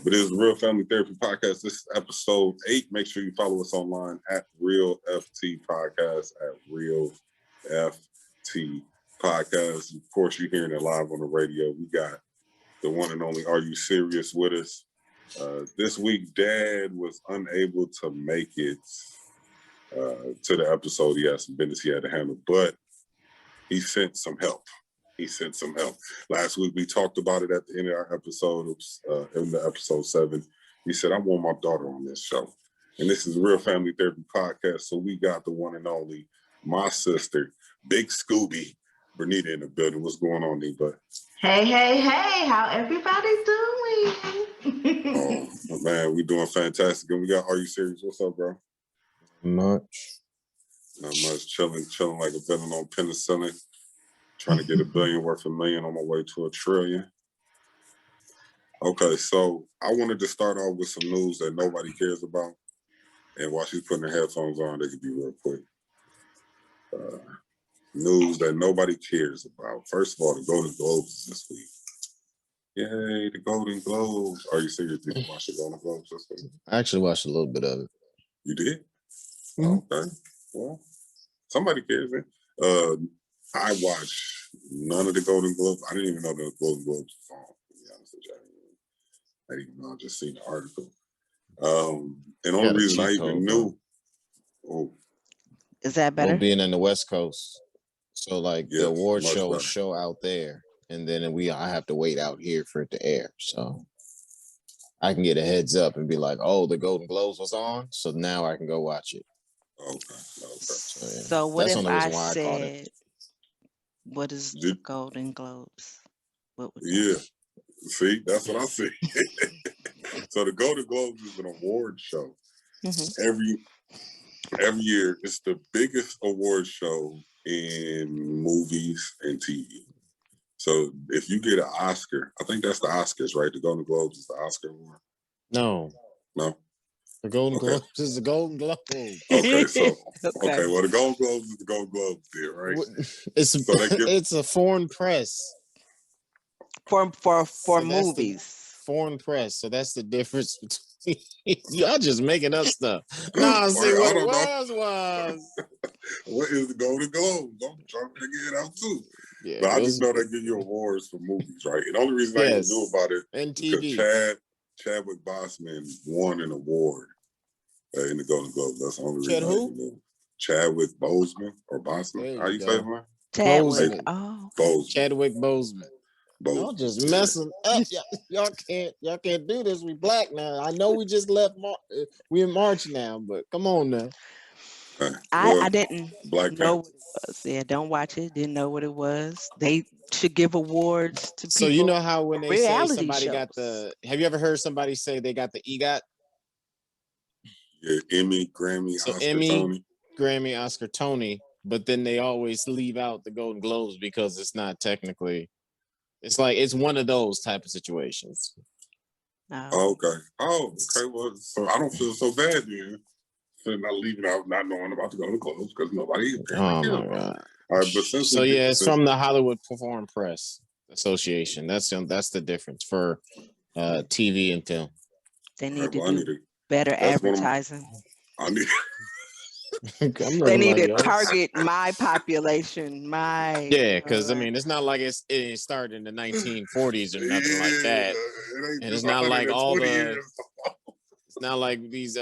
But it is the Real Family Therapy Podcast. This is episode 8. Make sure you follow us online at Real FT Podcast, at Real FT Podcast. Of course, you're hearing it live on the radio. We got the one and only Are You Serious with us. This week, Dad was unable to make it to the episode. He had some business he had to handle, but he sent some help. Last week, we talked about it at the end of our episode, in the episode 7. He said, I want my daughter on this show. And this is Real Family Therapy Podcast. So we got the one and only, my sister, Big Schobie, Nita in the building. What's going on, Nita? Hey, how everybody's doing? Oh, man, we doing fantastic. And we got Are You Serious? What's up, bro? Not much. Chilling like a villain on penicillin. Trying to get $1 billion worth of $1 million on my way to $1 trillion. Okay, so I wanted to start off with some news that nobody cares about. And while she's putting her headphones on, they can be real quick. News that nobody cares about. First of all, the Golden Globes is this week. Yay, the Golden Globes. Are you serious? Did you watch the Golden Globes this week? I actually watched a little bit of it. You did? Mm-hmm. Okay. Well, somebody cares, man. I watched none of the Golden Globes. I didn't even know the Golden Globes was on, to be honest with you. I didn't even know. I just seen the article. And the only reason I even knew... Is that better? Well, being in the West Coast. So, like, yes, the award better. show out there, and then I have to wait out here for it to air. So, I can get a heads up and be like, oh, the Golden Globes was on, so now I can go watch it. Okay. So what if I said... What is the Golden Globes? What would see, that's what I see. So the Golden Globes is an award show. Mm-hmm. Every year, it's the biggest award show in movies and TV. So if you get an Oscar, I think that's the Oscars, right? The Golden Globes is the Oscar award. No. The Golden Globes is the Golden Globes. Okay, so well, the Golden Globes is the Golden Globes there, right? It's a foreign press for movies. Foreign press. So that's the difference between y'all just making up stuff. No, see what it was. What is the Golden Globes? I'm trying to figure it out too. Yeah, but I just know they give you awards for movies, right? And the only reason I even knew about it and TV. Because Chadwick Boseman won an award in the Golden Globes. That's the only reason I even knew. Chadwick Boseman or Boseman. How you say it, man? Chadwick. Boseman. Chadwick Boseman. Y'all just messing up. Y'all can't do this. We black now. I know we just left. We in March now, but come on now. I didn't Black know what it was. Yeah, don't watch it. Didn't know what it was. They should give awards to people. So you know how when they say somebody shows. got the... Have you ever heard somebody say they got the EGOT? Yeah, Emmy, Grammy, so Oscar, Emmy, Tony. Grammy, Oscar, Tony. But then they always leave out the Golden Globes because it's not technically... It's like it's one of those type of situations. Okay. Well, so I don't feel so bad then. So not leaving out, not knowing about the Golden Globes because nobody. Oh my God! All right, but it's from the Hollywood Foreign Press Association. That's the difference for TV and film. They need to do better advertising. I need. They need to target my population. Because I mean, it's not like it started in the 1940s or nothing like that, and it's not like all the. It's not like these.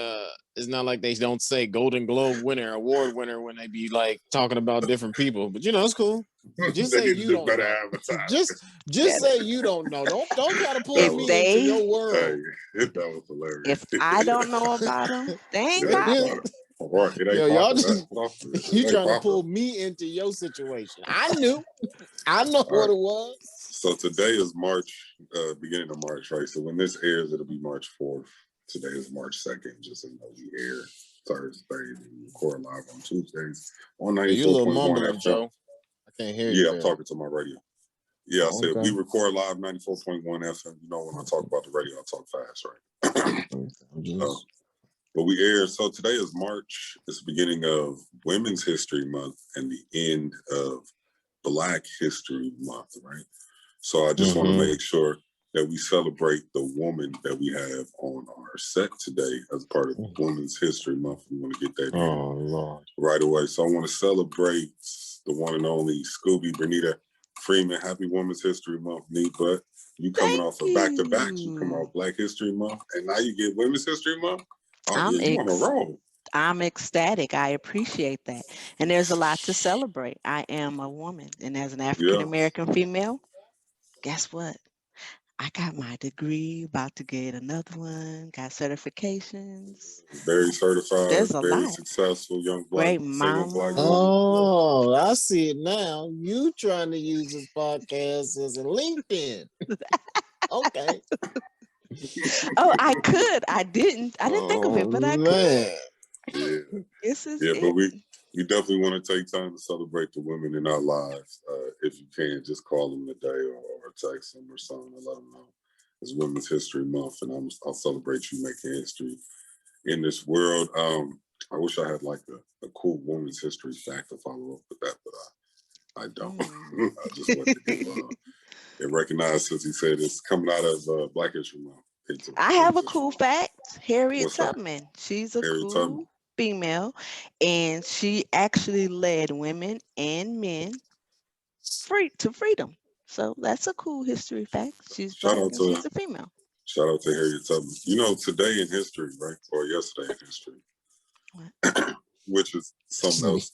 It's not like they don't say Golden Globe winner, award winner when they be like talking about different people. But it's cool. Just say you don't know. Just say you don't know. Don't try to pull me into your world. Hey, that was hilarious. If I don't know about them, they ain't got it. Right. Y'all you trying to pull me into your situation. I know what it was. So today is March, beginning of March, right? So when this airs, it'll be March 4th. Today is March 2nd, just so you know, we air Thursday and record live on Tuesdays on 94.1 FM. Joe. I can't hear you. Yeah, I'm talking to my radio. Yeah, I said we record live 94.1 FM. You know, when I talk about the radio, I talk fast, right? But we air. So today is March. It's the beginning of Women's History Month and the end of Black History Month, right? So I just want to make sure that we celebrate the woman that we have on our set today as part of Women's History Month. We want to get that in right away. So I want to celebrate the one and only Schobie Nita Freeman. Happy Women's History Month, Neat. But you coming off of back-to-backs. You come off Black History Month, and now you get Women's History Month. Oh, you on a roll. I'm ecstatic. I appreciate that. And there's a lot to celebrate. I am a woman. And as an African-American female, guess what? I got my degree, about to get another one, got certifications. Very certified, there's a very lot. Successful young black, single black woman. Oh, I see it now. You trying to use this podcast as a LinkedIn. Okay. Oh, I could. I didn't think of it, but I could. Yeah. But we definitely want to take time to celebrate the women in our lives. If you can, just call them today or text them or something and let them know it's Women's History Month, and I'll celebrate you making history in this world. I wish I had like a cool women's history fact to follow up with that, but I don't. I just want to get recognized, since he said it's coming out of Black History Month. I have a cool fact. Harriet Tubman. She's a cool female, and she actually led women and men to freedom. So that's a cool history fact. She's black and she's a female. Shout out to Harriet Tubman. You know, today in history, right? Or yesterday in history, which is something else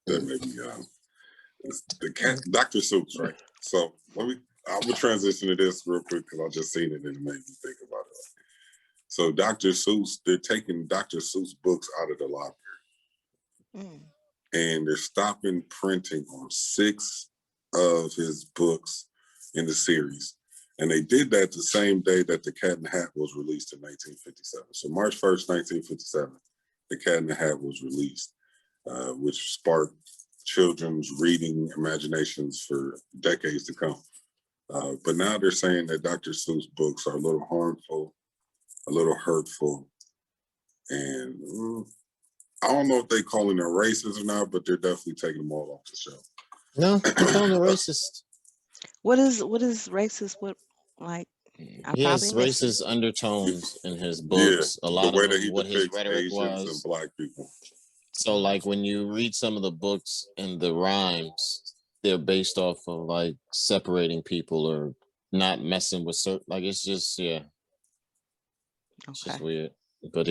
that maybe the cat, Dr. Seuss, right? So I will transition to this real quick because I just seen it and it made me think about it. So Dr. Seuss, they're taking Dr. Seuss books out of the library, and they're stopping printing on 6 of his books in the series. And they did that the same day that The Cat in the Hat was released in 1957. So March 1st, 1957, The Cat in the Hat was released, which sparked children's reading imaginations for decades to come. But now they're saying that Dr. Seuss books are a little harmful, a little hurtful, and I don't know if they calling them racist or not, but they're definitely taking them all off the shelf. No, they're calling it racist. What is racist? What, like? He has racist undertones in his books. A lot of them, what his rhetoric was. And black people. So, like, when you read some of the books and the rhymes, they're based off of like separating people or not messing with certain. Like, it's just it's just weird. But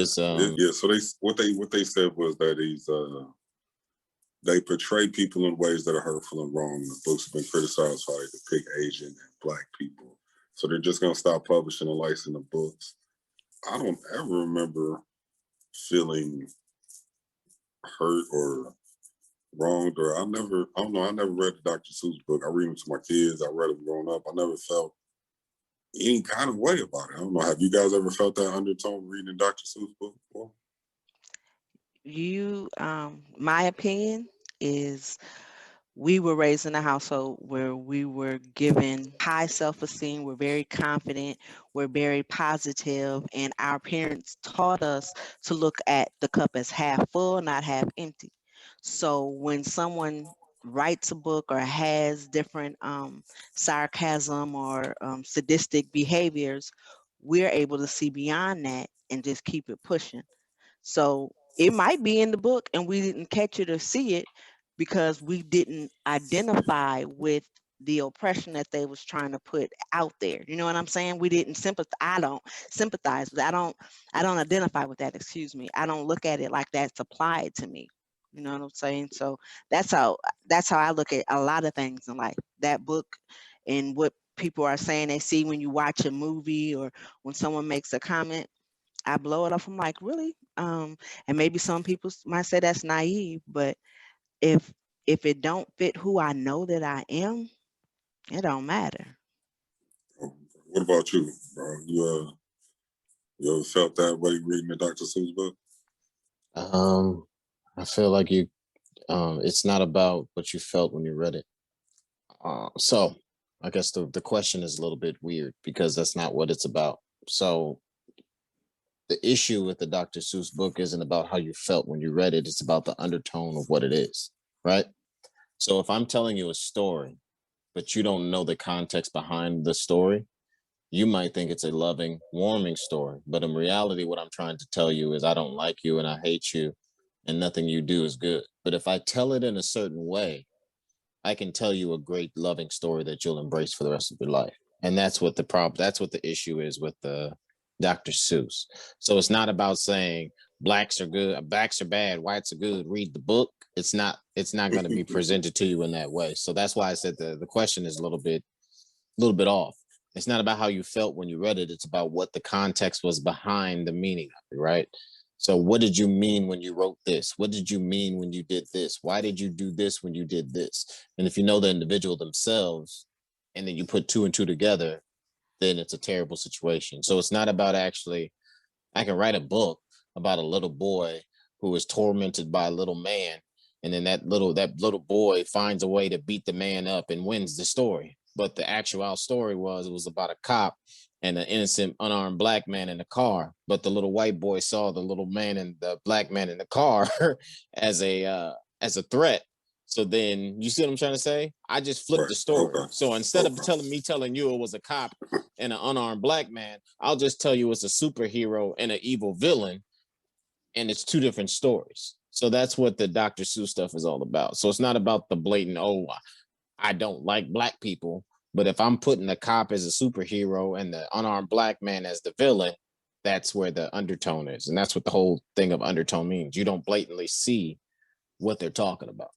So what they said was that they portray people in ways that are hurtful and wrong. The books have been criticized for how they depict Asian and black people. So they're just going to stop publishing and licensing the books. I don't ever remember feeling hurt or wronged, or I never read the Dr. Seuss book. I read them to my kids. I read them growing up. I never felt any kind of way about it. I don't know. Have you guys ever felt that undertone reading Dr. Seuss book before? My opinion is we were raised in a household where we were given high self-esteem. We're very confident. We're very positive, and our parents taught us to look at the cup as half full, not half empty. So when someone writes a book or has different sarcasm or sadistic behaviors, we're able to see beyond that and just keep it pushing. So it might be in the book and we didn't catch it or see it because we didn't identify with the oppression that they was trying to put out there. You know what I'm saying? We didn't sympathize. I don't sympathize with. I don't identify with that. Excuse me. I don't look at it like that's applied to me. You know what I'm saying? So that's how I look at a lot of things in life. That book and what people are saying they see when you watch a movie or when someone makes a comment, I blow it off. I'm like, really? And maybe some people might say that's naive, but if it don't fit who I know that I am, it don't matter. What about you, bro? You ever felt that way reading the Dr. Seuss book? I feel like it's not about what you felt when you read it. So I guess the question is a little bit weird because that's not what it's about. So the issue with the Dr. Seuss book isn't about how you felt when you read it. It's about the undertone of what it is, right? So if I'm telling you a story, but you don't know the context behind the story, you might think it's a loving, warming story. But in reality, what I'm trying to tell you is I don't like you and I hate you and nothing you do is good. But if I tell it in a certain way, I can tell you a great loving story that you'll embrace for the rest of your life. And that's what the problem, that's what the issue is with the Dr. Seuss. So it's not about saying blacks are good, blacks are bad, whites are good, read the book. It's not going to be presented to you in that way. So that's why I said the question is a little bit off. It's not about how you felt when you read it. It's about what the context was behind the meaning of it, right? So what did you mean when you wrote this? What did you mean when you did this? Why did you do this when you did this? And if you know the individual themselves and then you put two and two together, then it's a terrible situation. So it's not about actually, I can write a book about a little boy who is tormented by a little man, and then that little boy finds a way to beat the man up and wins the story. But the actual story was about a cop and an innocent unarmed black man in the car. But the little white boy saw the little man and the black man in the car as a threat. So then you see what I'm trying to say? I just flipped the story. Okay. So instead of telling you it was a cop and an unarmed black man, I'll just tell you it's a superhero and an evil villain, and it's two different stories. So that's what the Dr. Seuss stuff is all about. So it's not about the blatant, oh, I don't like black people. But if I'm putting the cop as a superhero and the unarmed black man as the villain, that's where the undertone is. And that's what the whole thing of undertone means. You don't blatantly see what they're talking about.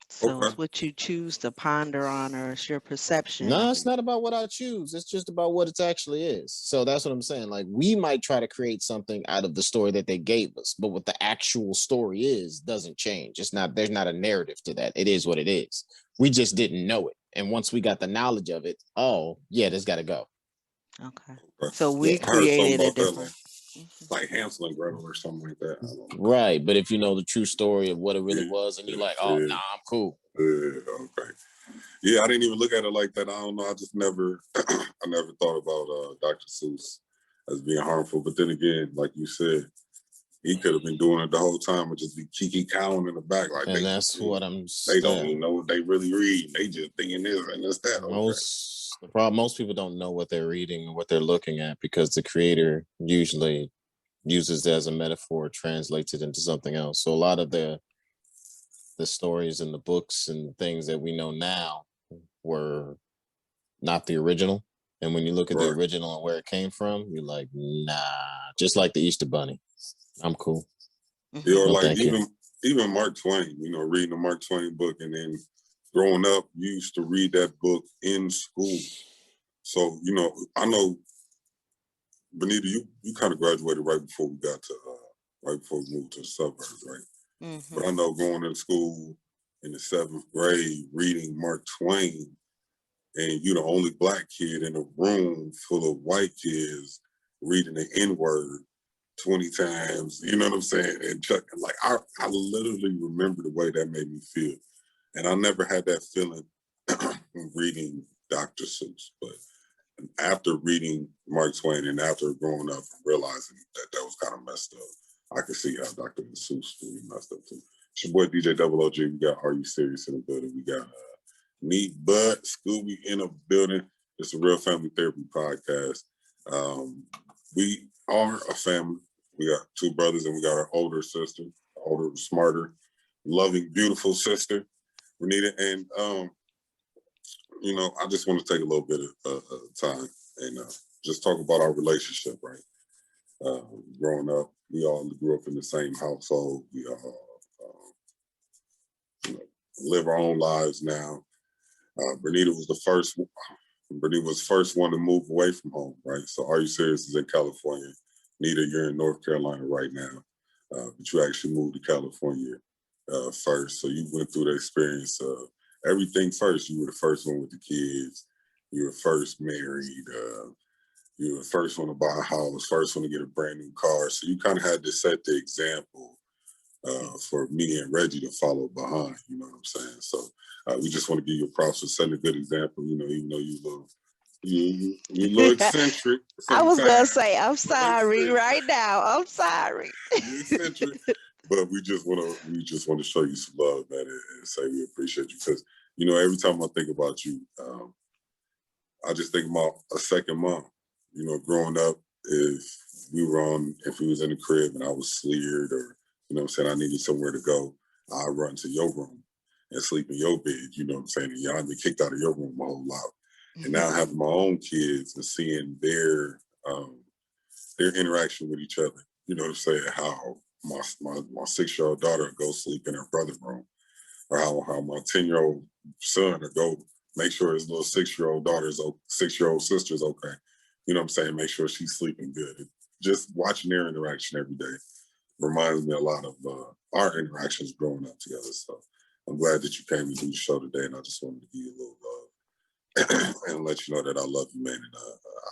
So it's what you choose to ponder on, or it's your perception. No, it's not about what I choose. It's just about what it actually is. So that's what I'm saying. Like, we might try to create something out of the story that they gave us, but what the actual story is doesn't change. There's not a narrative to that. It is what it is. We just didn't know it. And once we got the knowledge of it, oh, yeah, this got to go. Okay. So we created a different, like Hansel and Gretel or something like that. Right. But if you know the true story of what it really was, and you're like, oh, nah, I'm cool. Okay. Yeah, I didn't even look at it like that. I don't know. I just never, I never thought about Dr. Seuss as being harmful. But then again, like you said, he could have been doing it the whole time and just be Kiki cowing in the back. Like, and that's what I'm saying. They don't even know what they really read. They just thinking this and this, that. Most people don't know what they're reading or what they're looking at, because the creator usually uses it as a metaphor, translates it into something else. So a lot of the stories and the books and things that we know now were not the original. And when you look at the original and where it came from, you're like, nah, just like the Easter Bunny. I'm cool. Yeah, or like even Mark Twain, reading the Mark Twain book, and then growing up, you used to read that book in school. So, I know, Benita, you kind of graduated right before we got to, right before we moved to the suburbs, right? Mm-hmm. But I know going to school in the 7th grade, reading Mark Twain, and you're the only black kid in a room full of white kids reading the N-word 20 times, you know what I'm saying? And like, I literally remember the way that made me feel. And I never had that feeling reading Dr. Seuss. But after reading Mark Twain and after growing up and realizing that was kind of messed up, I could see how Dr. Seuss really messed up too. It's your boy DJ Double OG. We got Are You Serious in the building. We got Neat Bud, Schobie in the building. It's a Real Family Therapy podcast. We are a family. We got 2 brothers and we got our older sister, older, smarter, loving, beautiful sister, Nita. And, I just want to take a little bit of time and just talk about our relationship, right? Growing up, we all grew up in the same household. We all live our own lives now. Benita was the first one to move away from home, right? So Are You Serious is in California. Nita, you're in North Carolina right now, but you actually moved to California first. So you went through the experience of everything first. You were the first one with the kids. You were first married. You were the first one to buy a house, first one to get a brand new car. So you kind of had to set the example for me and Reggie to follow behind, you know what I'm saying? So we just want to give you props for setting a good example, even though you look eccentric. I was going to say, I'm sorry right now. I'm sorry. You're eccentric. But we just want to show you some love, man, and say we appreciate you. Because, every time I think about you, I just think about a second mom. Growing up, if we was in the crib and I was sleared or, I'm saying, I needed somewhere to go, I'd run to your room and sleep in your bed, you know what I'm saying? And I'd be kicked out of your room a whole lot. And now having my own kids and seeing their interaction with each other, you know what I'm saying, how my 6-year-old daughter go sleep in her brother's room, or how my 10-year-old son will go make sure his little 6-year-old 6-year-old sister's okay. You know what I'm saying? Make sure she's sleeping good. Just watching their interaction every day reminds me a lot of our interactions growing up together. So I'm glad that you came to do the show today, and I just wanted to give you a little love and let you know that I love you, man, and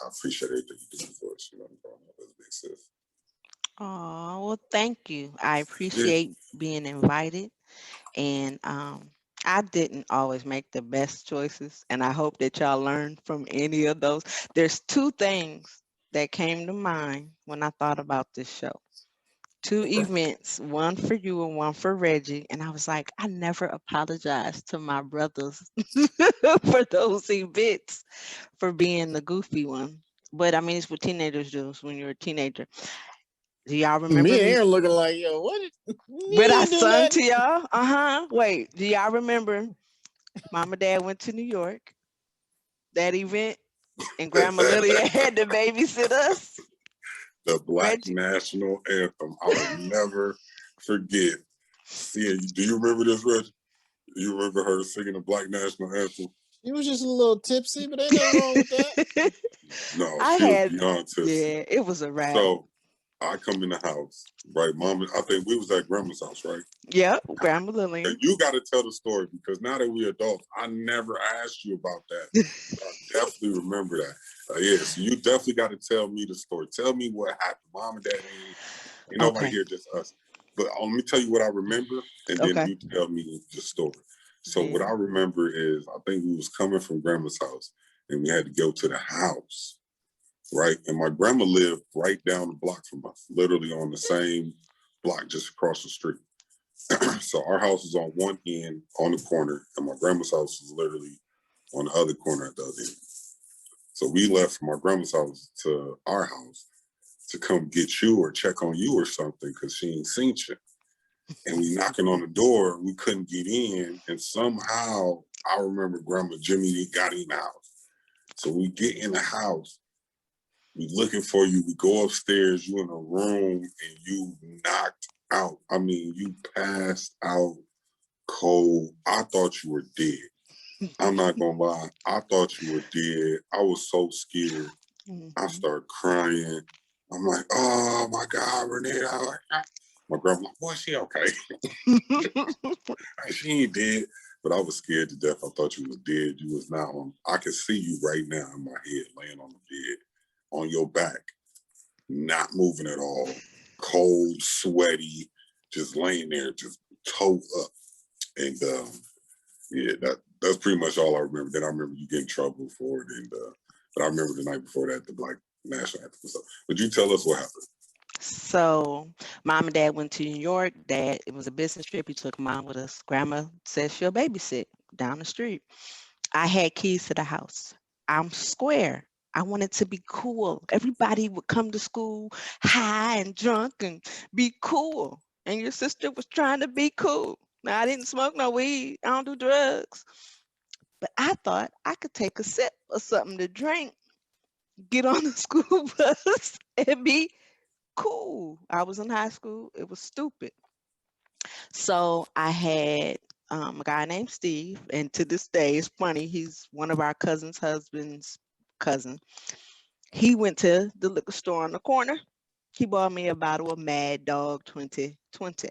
I appreciate everything you do for us. Growing up as a big sis. Oh, well, thank you. I Yeah. appreciate being invited. And I didn't always make the best choices. And I hope that y'all learned from any of those. There's two things that came to mind when I thought about this show. Two events, one for you and one for Reggie. And I was like, I never apologized to my brothers for those events, for being the goofy one. But I mean, it's what teenagers do when you're a teenager. Do y'all remember Me and me? Aaron looking like, yo, what? But I You do sung that? to y'all. Wait, do y'all remember Mom and Dad went to New York, that event, and Grandma Lydia had to babysit us? The Black Reggie. National Anthem. I will never forget seeing you. Do you remember this, Reggie? Do you remember her singing the Black National Anthem? He was just a little tipsy, but ain't nothing wrong with that. No, I she was had, beyond tipsy. yeah, it was a wrap. So I come in the house, right? Mom, I think we was at Grandma's house, right? Yep, Grandma And Lillian. you got to tell the story because now that we're adults, I never asked you about that. I definitely remember that. Yeah, so you definitely got to tell me the story. Tell me what happened. Mom and Dad ain't nobody Okay. here, just us. But let me tell you what I remember, and then Okay. you tell me the story. So Yeah. what I remember is I think we was coming from Grandma's house, and we had to go to the house, right? And my grandma lived right down the block from us, literally on the same block, just across the street. So our house was on one end, on the corner, and my grandma's house was literally on the other corner at the other end. So we left from our grandma's house to our house to come get you or check on you or something because she ain't seen you. And we knocking on the door, we couldn't get in, and somehow I remember Grandma Jimmy got in the house. So we get in the house, we looking for you, we go upstairs, you in a room, and you knocked out. I mean, you passed out cold. I thought you were dead. I'm not gonna lie. I thought you were dead. I was so scared. I started crying. I'm like, oh my God, Renee. My grandma, like, boy, she okay. She ain't dead. But I was scared to death. I thought you was dead. You was not on. I can see you right now in my head, laying on the bed, on your back, not moving at all, cold, sweaty, just laying there, just toe up. And yeah, that's pretty much all I remember. Then I remember you getting in trouble for it, and but I remember the night before that, the Black National Anthem and stuff. Would you tell us what happened? So Mom and Dad went to New York. Dad, it was a business trip. He took Mom with us. Grandma said she'll babysit down the street. I had keys to the house. I'm square. I wanted to be cool. Everybody would come to school high and drunk and be cool. And your sister was trying to be cool. Now, I didn't smoke no weed. I don't do drugs. But I thought I could take a sip of something to drink, get on the school bus, and be cool. I was in high school. It was stupid. So I had a guy named Steve, and to this day, it's funny. He's one of our cousin's husband's cousin. He went to the liquor store on the corner. He bought me a bottle of Mad Dog 2020.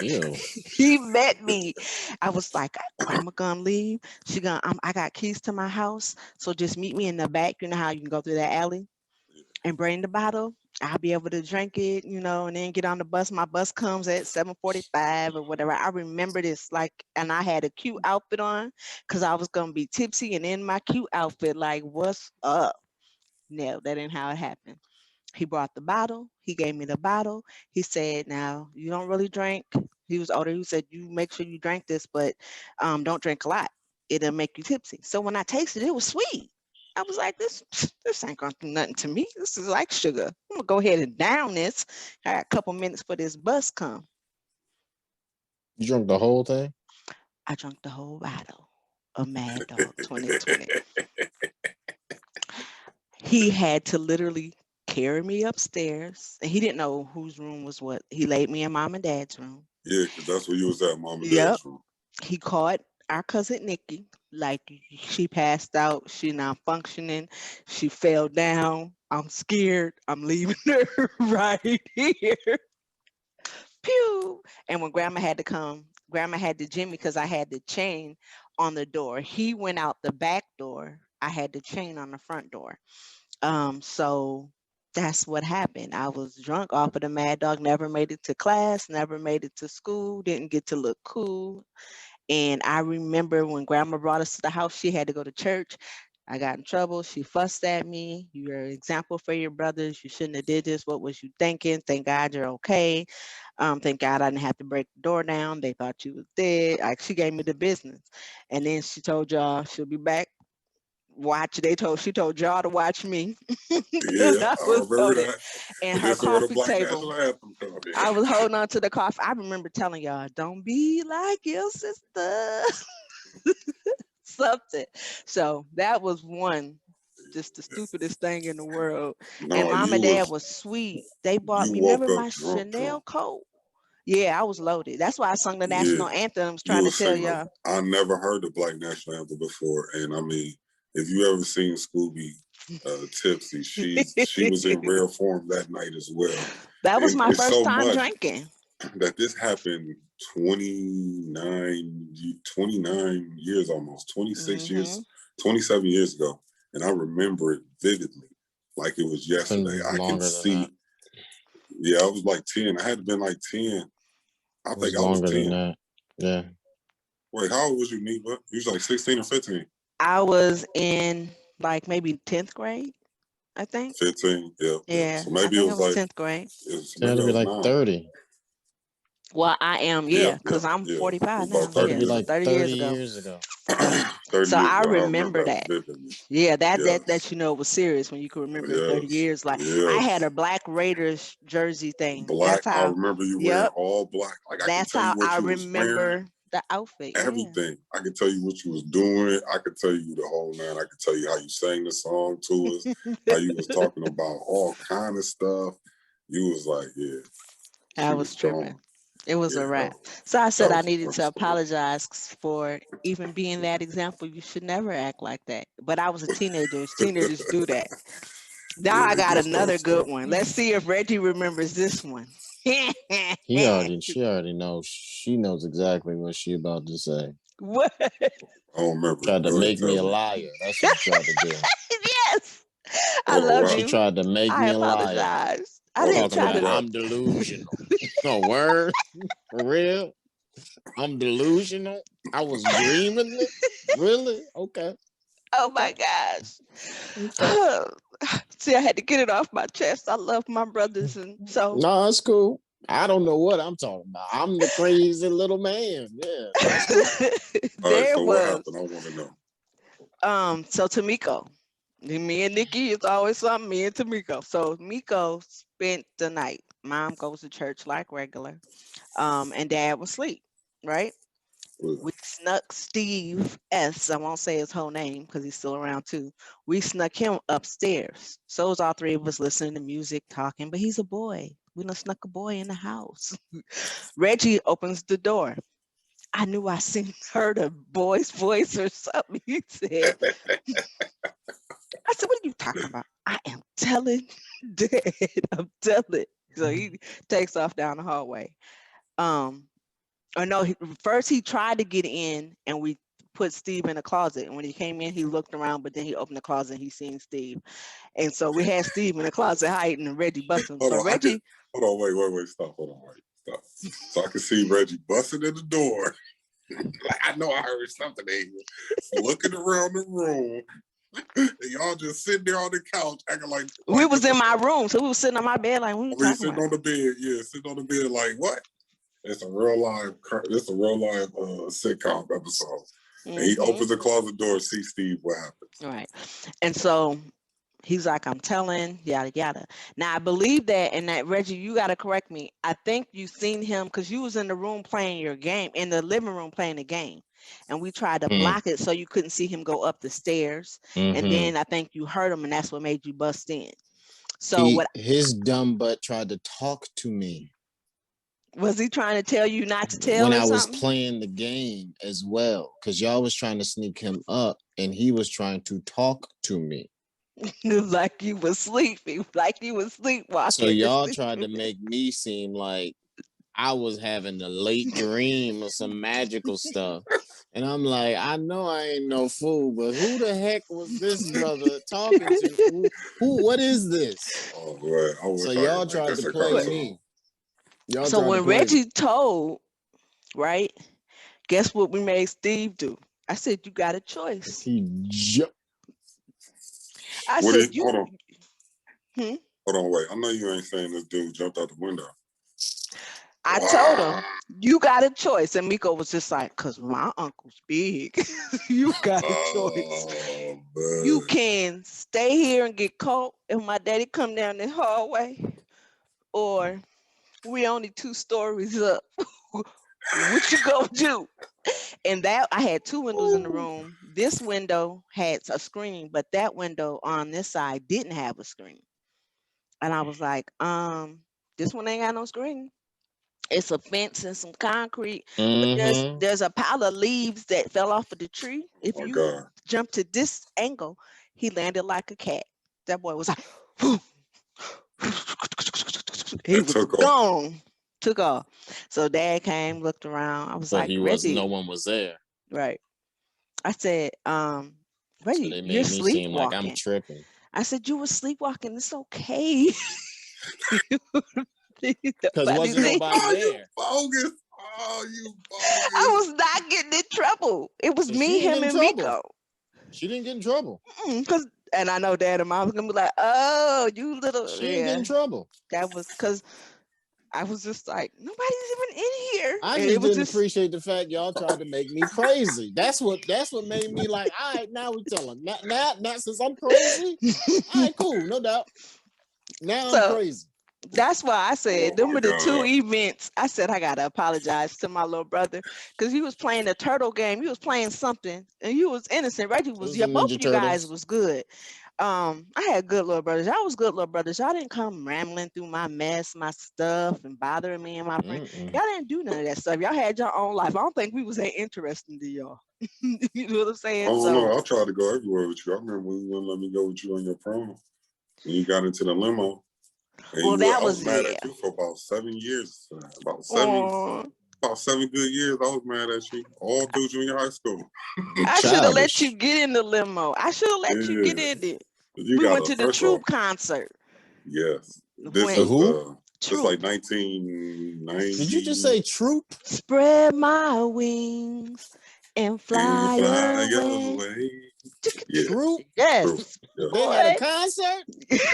Ew. He met me. I was like, Grandma gonna leave. She gonna. I got keys to my house, so just meet me in the back. You know how you can go through that alley and bring the bottle. I'll be able to drink it, and then get on the bus. My bus comes at 7:45 or whatever. I remember this and I had a cute outfit on because I was gonna be tipsy and in my cute outfit, like, what's up? No, that ain't how it happened. He brought the bottle. He gave me the bottle. He said, "Now you don't really drink." He was older. He said, "You make sure you drink this, but don't drink a lot." it'll make you tipsy. So when I tasted it, it was sweet. I was like, this ain't gonna do nothing to me. This is like sugar. I'm gonna go ahead and down this. I got a couple minutes for this bus come. You drunk the whole thing? I drank the whole bottle of Mad Dog 2020. He had to literally carry me upstairs, and he didn't know whose room was what. He laid me in mom and dad's room. Yeah, because that's where you was at, mom and Yep. dad's room. He caught our cousin Nikki, like she passed out, she not functioning, she fell down. I'm scared. I'm leaving her right here. Pew. And when grandma had to come, grandma had to Jimmy because I had the chain on the door. He went out the back door. I had the chain on the front door. So that's what happened. I was drunk off of the Mad Dog, never made it to class, never made it to school, didn't get to look cool. And I remember when grandma brought us to the house, she had to go to church. I got in trouble. She fussed at me. You're an example for your brothers. You shouldn't have did this. What was you thinking? Thank God you're okay. Thank God I didn't have to break the door down. They thought you was dead. Like, she gave me the business. And then she told y'all she'll be back. She told y'all to watch me. Yeah, I remember that. And her This is where the coffee Black table. National Anthem come in. I was holding on to the coffee. I remember telling y'all, don't be like your sister. Something. So that was one, just the stupidest thing in the world. No, And mom and you dad was sweet. They bought you me, woke remember up my drunk. Chanel coat? Yeah, I was loaded. That's why I sung the national anthems You trying were to tell singing. y'all. I never heard the Black National Anthem before, and I mean, if you ever seen Schobie tipsy, she was in rare form that night as well. That was And my it's first so time much drinking. that this happened 29 years, almost 26 years, 27 years ago, and I remember it vividly, like it was yesterday. I can see. Yeah, I was like 10. I had to been like 10. I think I was 10. Than that. Yeah. Wait, how old was you, Nita? You was like 16 or 15? I was in like maybe 10th grade, I think. 15, yeah. Yeah, So I maybe it think it was was like, 10th grade. It had to be like 9. 30. Well, I am, Yeah, because I'm yeah. 45 It was now. about 30 Yeah, Be years so like ago. 30 years ago. Yep. 30 So years I ago. I remember that. vividly. Yeah, that Yes. you know was serious when you could remember in 30 Yes. years. Like, I Yes. had a Black Raiders jersey thing. Black. That's I how. remember you wearing Yep. all black. Like, I can That's tell you how what I you was wearing. remember the outfit. Yeah. Everything. I could tell you what you was doing. I could tell you the whole nine. I could tell you how you sang the song to us, how you was talking about all kind of stuff. You was like, yeah, I she was was tripping. gone. It was Yeah, a wrap. that So I said I was a needed funny to story. apologize for even being that example. You should never act like that. But I was a teenager. Teenagers do that. Now Yeah, I they got do start another good stuff. one. Let's see if Reggie remembers this one. She already knows. She knows exactly what she about to say. What? I don't remember. Tried to Go ahead, make me a tell liar. That's what she tried to do. Yes. I Hold on, love what? She you. tried to make I me a liar. apologize. I Hold on, didn't Talking try tell me about to. what. I'm delusional. No word? For real? I'm delusional? I was dreaming it? Really? Okay. Oh my gosh. Okay. See, I had to get it off my chest. I love my brothers, and so No, that's cool. I don't know what I'm talking about. I'm the crazy little man. Yeah, that's cool. All right, there so what was. happened? I want to know. So Tamiko, me and Nikki, it's always something. Me and Tamiko. So Miko spent the night. Mom goes to church like regular. And Dad was asleep. Right. We snuck Steve S. I won't say his whole name because he's still around too. We snuck him upstairs. So it was all three of us listening to music, talking. But he's a boy. We done snuck a boy in the house. Reggie opens the door. I knew I heard a boy's voice or something. He said, I said, what are you talking about? I am telling Dad. I'm telling. So he takes off down the hallway. Or no, first he tried to get in and we put Steve in a closet. And when he came in, he looked around, but then he opened the closet and he seen Steve. And so we had Steve in the closet hiding and Reggie busting. Hold So on, Reggie. hold on, wait, stop. Hold on, stop. So I can see Reggie busting in the door. Like, I know I heard something in here. Looking around the room. And y'all just sitting there on the couch acting like We was in my room. So we was sitting on my bed like, what are you talking sitting about? on the bed. Yeah, sitting on the bed like, what? It's a real live sitcom episode. And he opens the closet door, see Steve, what happens. Right. And so he's like, I'm telling, yada, yada. Now, I believe that, and that, Reggie, you got to correct me. I think you seen him because you was in the room playing your game, in the living room playing the game. And we tried to block it so you couldn't see him go up the stairs. And then I think you heard him, and that's what made you bust in. So his dumb butt tried to talk to me. Was he trying to tell you not to tell when or I was something? playing the game as well? Because y'all was trying to sneak him up, and he was trying to talk to me. Like you was sleeping, like you was sleepwalking. So y'all tried to make me seem like I was having a late dream or some magical stuff. And I'm like, I know I ain't no fool, but who the heck was this brother talking to? What is this? Oh, boy. So y'all tried to play me. So when Reggie told, right, guess what we made Steve do? I said, you got a choice. He jumped. I said, hold on. Hold on, wait. I know you ain't saying this dude jumped out the window. I told him, you got a choice. And Miko was just like, because my uncle's big. You got a choice. Man. You can stay here and get caught if my daddy come down the hallway, or we only 2 stories up. What you gonna do? And that I had 2 windows in the room. This window had a screen, but that window on this side didn't have a screen. And I was like, this one ain't got no screen. It's a fence and some concrete, but there's a pile of leaves that fell off of the tree. If you jump to this angle, he landed like a cat. That boy was like, whoo. He was gone. Took off. So Dad came, looked around. I was like, Reggie, no one was there. Right. I said, Reggie, so you're sleepwalking. Seem like I'm tripping. I said, you were sleepwalking. It's okay. Because wasn't nobody there. You bogus. I was not getting in trouble. It was me, him, and Miko. She didn't get in trouble. And I know Dad and Mom was gonna be like, "Oh, you little." She didn't get in trouble. That was because I was just like, nobody's even in here. I just didn't appreciate the fact y'all tried to make me crazy. That's what made me like, all right, now we tell him. Not since I'm crazy. All right, cool, no doubt. Now I'm crazy. That's why I said, them were the 2 events. I said, I got to apologize to my little brother because he was playing a turtle game. He was playing something and he was innocent. Reggie was, both of you guys was good. I had good little brothers. Y'all was good little brothers. Y'all didn't come rambling through my mess, my stuff, and bothering me and my friends. Y'all didn't do none of that stuff. Y'all had your own life. I don't think we was that interesting to y'all. You know what I'm saying? I don't know. I tried to go everywhere with you. I remember when you wouldn't let me go with you on your prom. When you got into the limo. Well, that was mad at you for about 7 years. About 7 good years. I was mad at you all through junior high school. I should have let you get in the limo. I should have let you get in it. We went to the Troop concert. Yes. This is Troop. Like 1990. Did you just say Troop? Spread my wings and fly away. Troop? Yes. Yeah. They had a concert?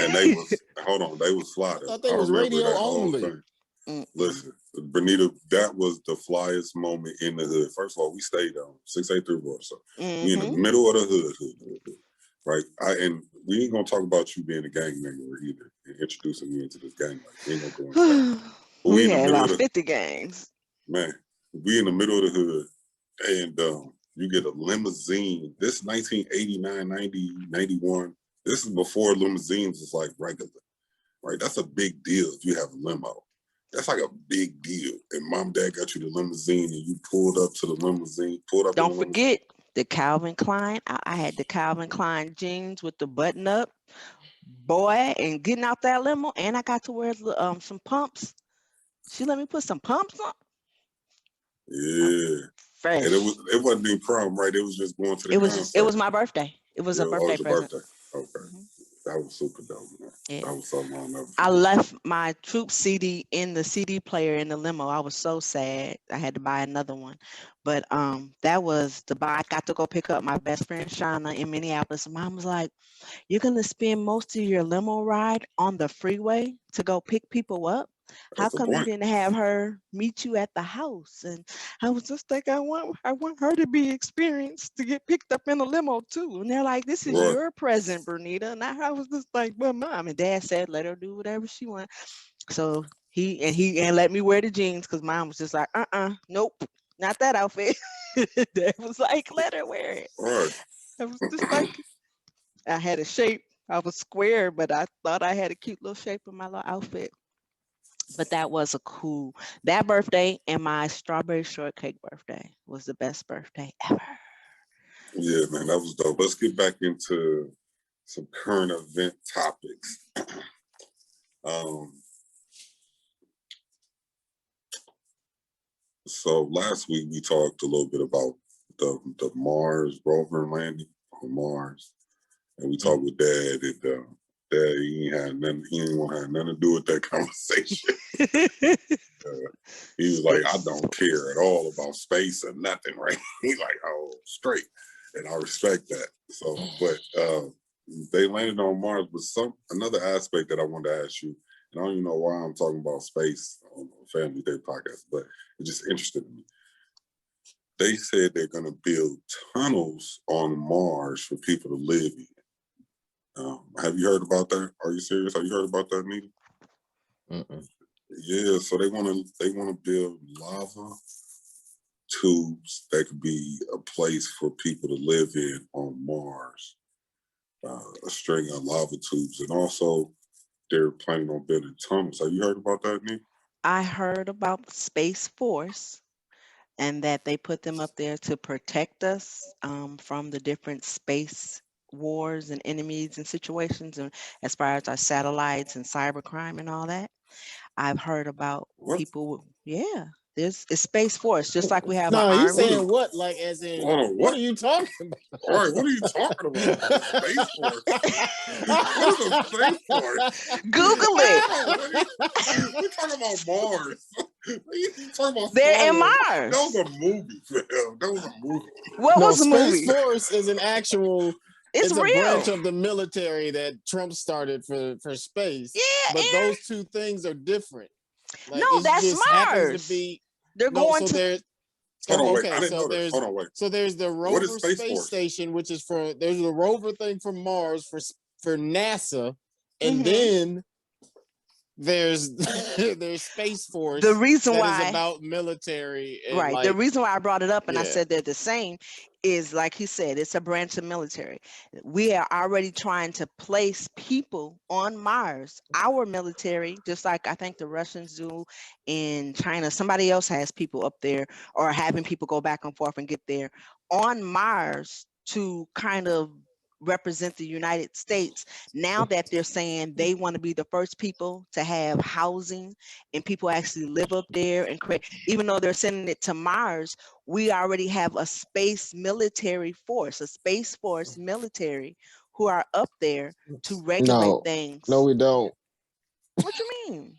And they was fly. I thought they was radio only. Listen, Benita, that was the flyest moment in the hood. First of all, we stayed on 683 Road, so we in the middle of the hood, right? And we ain't gonna talk about you being a gang member either, and introducing me into this gang life. We ain't gonna go into that. We had about 50 gangs. Man, we in the middle of the hood, and you get a limousine. This 1989, 90, 91. This is before limousines was like regular, right? That's a big deal if you have a limo. That's like a big deal. And Mom and Dad got you the limousine and you pulled up to the limousine. Don't forget the Calvin Klein. I had the Calvin Klein jeans with the button up. Boy, and getting out that limo. And I got to wear some pumps. She let me put some pumps on. Yeah. Fresh. And it wasn't even prom, right? It was just going to the concert. It was my birthday. It was a birthday present. Okay. That was super dope, man. Yeah. That was something I'll never forget. I left my Troop CD in the CD player in the limo. I was so sad. I had to buy another one. But that was I got to go pick up my best friend Shauna in Minneapolis. Mom was like, you're going to spend most of your limo ride on the freeway to go pick people up? How That's the come you point. didn't have her meet you at the house? And I was just like, I want her to be experienced, to get picked up in a limo too. And they're like, this is Right. your present, Bernita. And I was just like, well, Mom and Dad said let her do whatever she wants. So he let me wear the jeans, because Mom was just like, nope, not that outfit. Dad was like, let her wear it. Right. I was just like, I had a shape. I was square, but I thought I had a cute little shape in my little outfit. But that was that birthday, and my strawberry shortcake birthday was the best birthday ever. Yeah, man, that was dope. Let's get back into some current event topics. So last week we talked a little bit about the Mars rover landing on Mars, and we talked with Dad. And Dad, he didn't want to have nothing to do with that conversation. He was like, I don't care at all about space or nothing, right? He's like, oh, straight. And I respect that. So, but they landed on Mars. But another aspect that I wanted to ask you, and I don't even know why I'm talking about space on Family Day podcast, but it just interested me. They said they're going to build tunnels on Mars for people to live in. Have you heard about that? Are you serious? Have you heard about that, Nita? Yeah, so they want to build lava tubes that could be a place for people to live in on Mars. A string of lava tubes, and also they're planning on building tunnels. Have you heard about that, Nita? I heard about Space Force, and that they put them up there to protect us from the different space wars and enemies and situations, and as far as our satellites and cybercrime and all that. I've heard about people. Yeah, it's Space Force, just like we have an No, you army. saying what? Like, as in, Hold on, what are you talking about? All right, what are you talking about? Space Force? What is a Space Force? Google it. We're talking about Mars. You talking about They're in Mars? Mars. That was a movie, fam. That was a movie. What No, was the Space movie? Force is an actual. It's a real. branch of the military that Trump started for space. Yeah, But Aaron. those two things are different. Like, No, it that's just happens Mars. to be. They're No, going so to. there's. Hold on, wait. Okay, I didn't so know this. there's Hold on, wait. so there's the What rover is Space space Force? station, which is there's the rover thing for Mars for NASA, and Mhm. then there's there's Space Force The reason that why. is about military and Right. The like reason why I brought it up and I yeah. said they're the same is, like he said, it's a branch of military. We are already trying to place people on Mars. Our military, just like I think the Russians do in China, somebody else has people up there, or having people go back and forth and get there on Mars to kind of represent the United States. Now that they're saying they want to be the first people to have housing and people actually live up there and create, even though they're sending it to Mars, we already have a space military force, a Space Force military who are up there to regulate things. No, we don't. What you mean?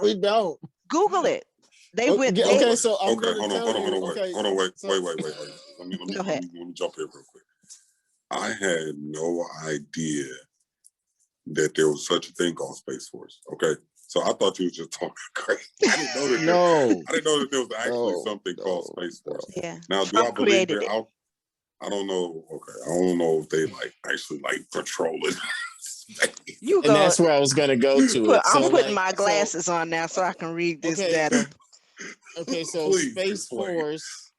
We don't. Google it. They Okay, went. okay, They, so I'm Okay, going to hold on, tell hold on, you. hold on, Okay, hold on, wait. so, Let me Go ahead. jump in real quick. I had no idea that there was such a thing called Space Force. Okay, so I thought you was just talking crazy. I didn't know that. I didn't know that there was actually something called Space Force. Yeah. Now, Trump do I believe created they're out? I don't know. Okay, I don't know if they actually patrolling space. You and go. that's where I was going to go to it. I'm So, putting my glasses on now so I can read this data. Okay, so Please Space explain. Force.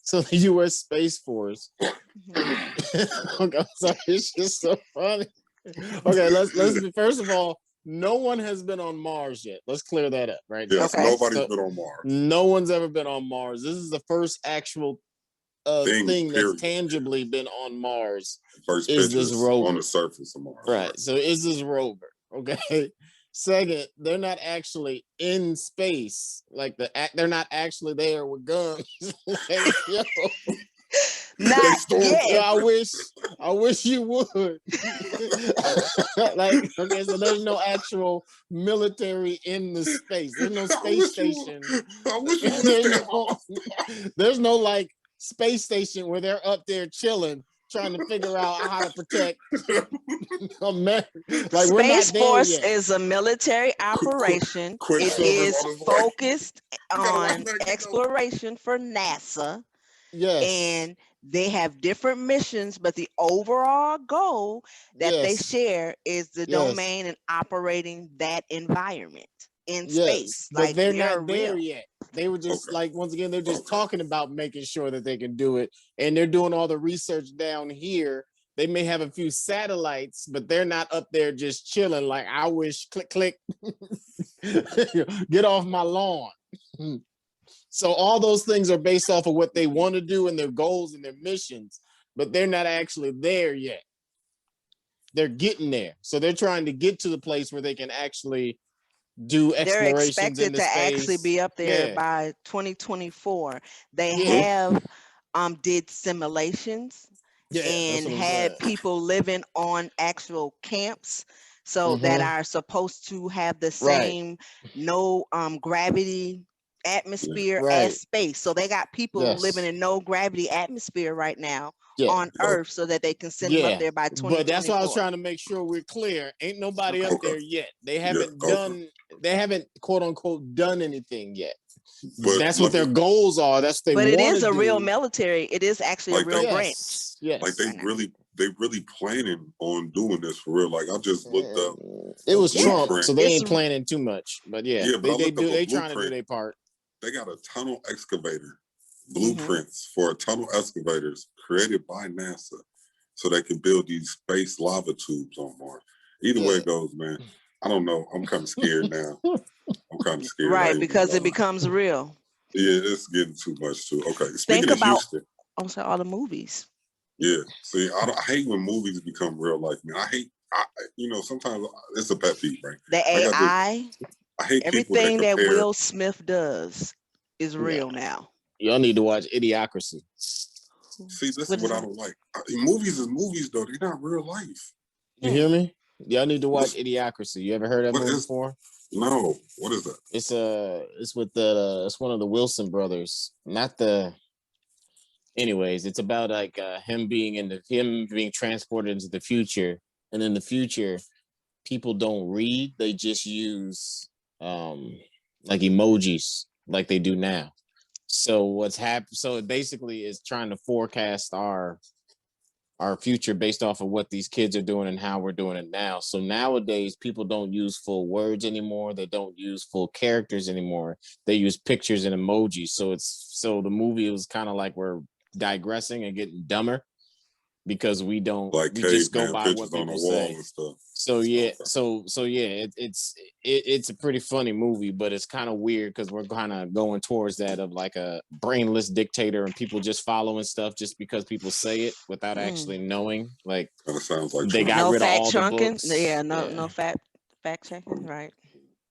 So the U.S. Space Force. Okay, I'm sorry, it's just so funny. Okay, let's first of all, no one has been on Mars yet. Let's clear that up, right? Yes, Okay. nobody's been on Mars. No one's ever been on Mars. This is the first actual thing that's period. tangibly been on Mars. First is pictures this rover on the surface of Mars. Right. So is this rover? Okay. Second, they're not actually in space. Like they're not actually there with guns. Like, yo. Not yet. So I wish you would. Like, okay, so there's no actual military in the space. There's no space station. I wish you would. There's no space station where they're up there chilling trying to figure out how to protect America. Like we're not Space there Force yet. is a military operation. It is focused on exploration for NASA, Yes. and they have different missions, but the overall goal that they Yes. share is the Yes. domain and operating that environment in Yes. space. But Like they're we are not there real. yet. They were just like, once again, they're just Okay. talking about making sure that they can do it. And they're doing all the research down here. They may have a few satellites, but they're not up there just chilling. Like, I wish, click, click, get off my lawn. So all those things are based off of what they want to do and their goals and their missions, but they're not actually there yet. They're getting there. So they're trying to get to the place where they can actually do They're explorations expected into to actually space. be up there Yeah. by 2024. They Yeah. have did simulations Yeah. That's and what I'm had saying. people living on actual camps, so that Mm-hmm. are supposed to have the Right. same no gravity atmosphere as Right. space. So they got people living Yes. in no gravity atmosphere right now Yeah. on Earth, so that they can send them up Yeah. there by But that's why I was 2024. trying to make sure we're clear. Ain't nobody Okay. up Okay. there yet. They Yeah. haven't Okay. done, they haven't quote unquote done anything yet. But That's what let their me, goals are. That's what they But it want is to a real do. military. It is actually a like real they, branch Yes. like Yes. they right now. really planning on doing this for real. Like I just looked up It a was Yeah, Trump, blueprint. so they it's ain't planning too much. But yeah, Yeah, but I they looked up do. a They trying to do blueprint. their part. They got a tunnel excavator mhm. blueprints for tunnel excavators created by NASA, so they can build these space lava tubes on Mars. Either way Yeah. it goes, man. I don't know. I'm kind of scared now. I'm kind of scared. I Right, ain't gonna because it lie. becomes real. Yeah, it's getting too much too. Okay, speaking Think of about Houston, also all the movies. yeah. See, I hate when movies become real life, man. Sometimes it's a pet peeve, right? The I got this. AI, I hate people that everything that compare. Will Smith does is Yeah. real now. Y'all need to watch Idiocracy. See, this is What is what I that? don't like. Movies is movies though. They're not real life. You Hmm. hear me? Y'all need to watch What's Idiocracy. You ever heard that what movie is before? no? What is that? It's with the it's one of the Wilson brothers. Not the anyways, it's about like him being transported into the future. And in the future, people don't read, they just use like emojis like they do now. So what's happened? So it basically is trying to forecast our future based off of what these kids are doing and how we're doing it now. So nowadays, people don't use full words anymore. They don't use full characters anymore. They use pictures and emojis. So the movie was kind of like we're digressing and getting dumber because we Like just go caveman by what pictures on the people wall say. and stuff. So yeah, Okay. so yeah, it's a pretty funny movie, but it's kind of weird because we're kind of going towards that of like a brainless dictator and people just following stuff just because people say it without Mm. actually knowing. Like Kind of sounds like they Trump. got No rid of fact all the checking. books. Yeah, no Yeah, no fact checking. Right.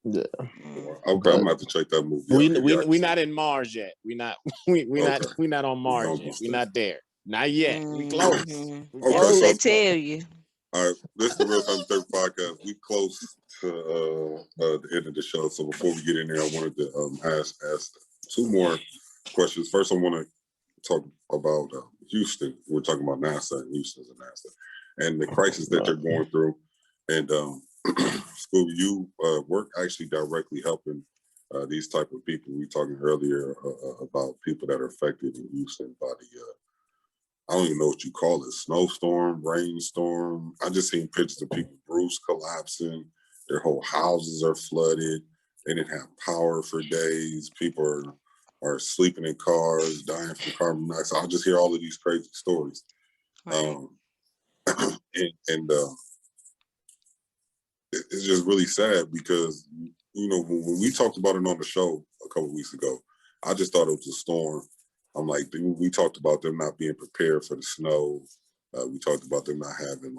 yeah. Mm. Okay, I'm But gonna have to check that movie out. we Idiocracy. not in Mars yet. Okay, We not on we Mars yet. almost We there. not there. Not yet. We close. Mhm. We That's Okay, what so they close. tell you. all right, this is the Real Family TimePodcast. We close to the end of the show. So before we get in there, I wanted to ask two more questions. First, I want to talk about Houston. We're talking about NASA and Houston's and NASA and the crisis that they're going through. And Schobie, you work actually directly helping these type of people. We were talking earlier about people that are affected in Houston by the I don't even know what you call it, snowstorm, rainstorm. I just seen pictures of people, roofs collapsing, their whole houses are flooded. They didn't have power for days. People are sleeping in cars, dying from carbon monoxide. I just hear all of these crazy stories. Right. And it's just really sad because, when we talked about it on the show a couple of weeks ago, I just thought it was a storm. I'm like, we talked about them not being prepared for the snow. We talked about them not having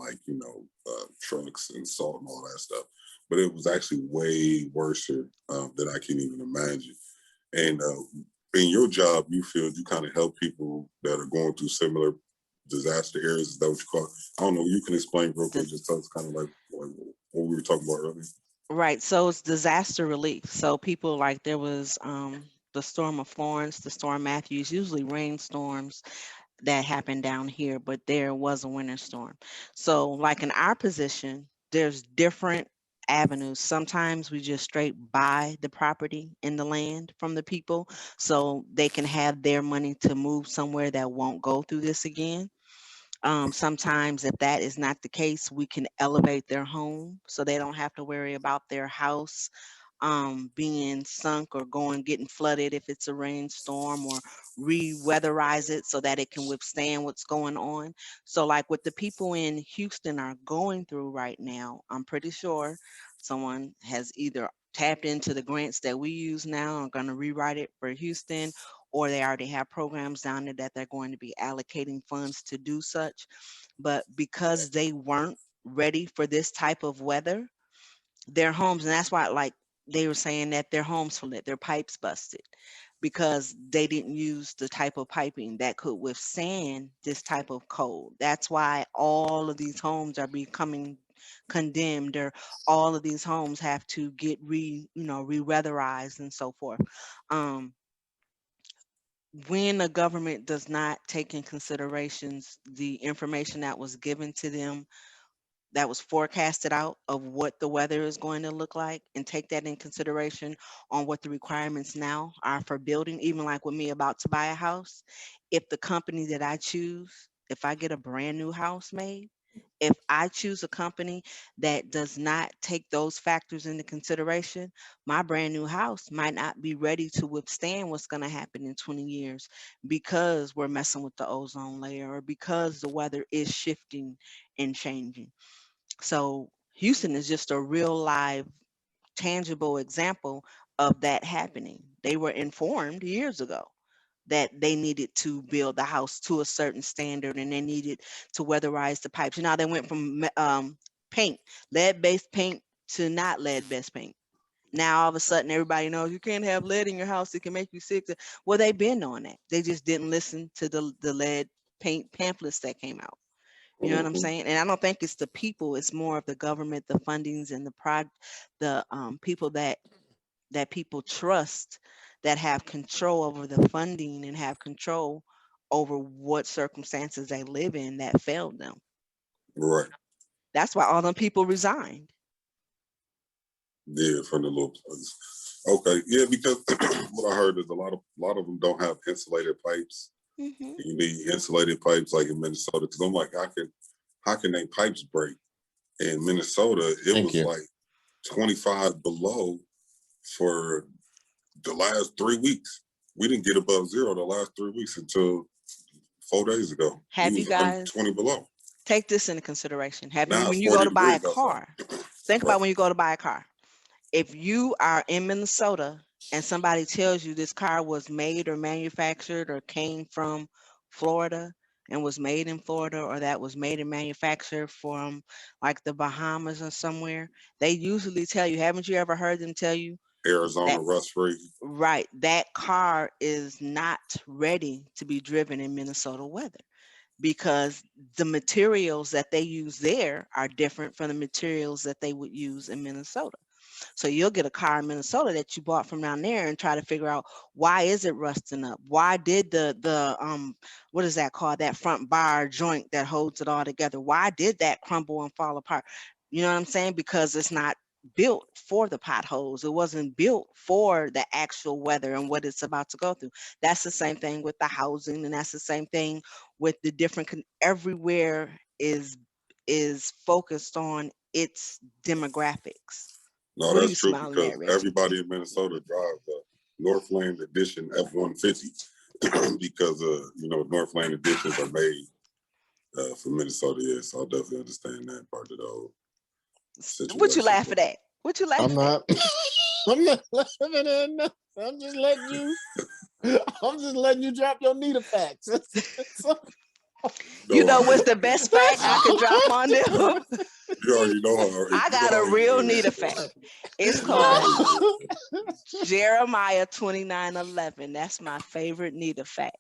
trucks and salt and all that stuff. But it was actually way worse than I can even imagine. And in your job, you feel you kind of help people that are going through similar disaster areas. Is that what you call it? I don't know. You can explain real quick. Just tell us kind of like what we were talking about earlier. Right. So it's disaster relief. So people like there was the storm of Florence, the storm Matthews, usually rainstorms. that happened down here, but there was a winter storm. So, like in our position, there's different avenues. Sometimes we just straight buy the property and the land from the people so they can have their money to move somewhere that won't go through this again. Sometimes, if that is not the case, we can elevate their home so they don't have to worry about their house being sunk or going getting flooded if it's a rainstorm, or re-weatherize it so that it can withstand what's going on. So, like what the people in Houston are going through right now, I'm pretty sure someone has either tapped into the grants that we use now and going to rewrite it for Houston, or they already have programs down there that they're going to be allocating funds to do such. But because they weren't ready for this type of weather, their homes, and that's why, like, they were saying that their homes flooded, their pipes busted because they didn't use the type of piping that could withstand this type of cold. That's why all of these homes are becoming condemned, or all of these homes have to get re-weatherized and so forth. um when the government does not take in considerations the information that was given to them, that was forecasted out of what the weather is going to look like, and take that in consideration on what the requirements now are for building, even like with me about to buy a house. If the company that I choose, if I get a brand new house made, if I choose a company that does not take those factors into consideration, my brand new house might not be ready to withstand what's going to happen in 20 years, because we're messing with the ozone layer, or because the weather is shifting and changing. So Houston is just a real live, tangible example of that happening. They were informed years ago that they needed to build the house to a certain standard, and they needed to weatherize the pipes. You know, they went from paint, lead-based paint, to not lead-based paint. Now all of a sudden everybody knows you can't have lead in your house, it can make you sick. Well, they've been on that. They just didn't listen to the lead paint pamphlets that came out. You know what I'm Mhm. saying? And I don't think it's the people, it's more of the government, the fundings, and the people that people trust, that have control over the funding and have control over what circumstances they live in, that failed them. Right. That's why all them people resigned. Yeah, from the little place. Okay. Yeah, because what I heard is a lot of them don't have insulated pipes. Hmm. You need insulated pipes like in Minnesota. Because I'm like, how can they pipes break? In Minnesota, it Thank was you. like 25 below for the last 3 weeks. We didn't get above zero the last 3 weeks until 4 days ago. We Have you was guys 120 below. take this into consideration? Have you, Now it's when you go 40 to buy a degrees outside. car, think Right. about when you go to buy a car. If you are in Minnesota and somebody tells you this car was made or manufactured or came from Florida and was made in Florida, or that was made and manufactured from like the Bahamas or somewhere, they usually tell you, haven't you ever heard them tell you Arizona that, rust free. right, that car is not ready to be driven in Minnesota weather, because the materials that they use there are different from the materials that they would use in Minnesota. So you'll get a car in Minnesota that you bought from down there and try to figure out, why is it rusting up? Why did the what is that called? That front bar joint that holds it all together. Why did that crumble and fall apart? You know what I'm saying? Because it's not built for the potholes. It wasn't built for the actual weather and what it's about to go through. That's the same thing with the housing, and that's the same thing with the different everywhere is focused on its demographics. No, What are that's you true smiling because at, Reggie? everybody in Minnesota drives a Northland Edition F-150 because Northland Editions are made for Minnesota. Yes, I'll definitely understand that part of the whole What you situation. laughing at? What you I'm laughing at? not. I'm not laughing at nothing. I'm just letting you. I'm just letting you drop your Nita facts. You No, know what's the best fact I could drop on them? you already know how. I You know got a how he real Nita is. fact. It's You know called how he is. Jeremiah 29:11. That's my favorite Nita fact.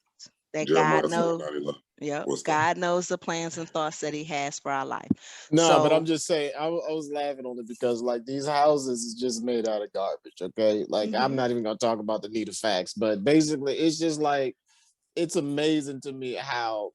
That God Jeremiah knows. 29:11. Yep, What's that? God knows the plans and thoughts that He has for our life. No, but I'm So, just saying, I was laughing on it because like these houses is just made out of garbage. Okay, like I'm mhm. not even gonna talk about the Nita facts, but basically it's just like it's amazing to me how,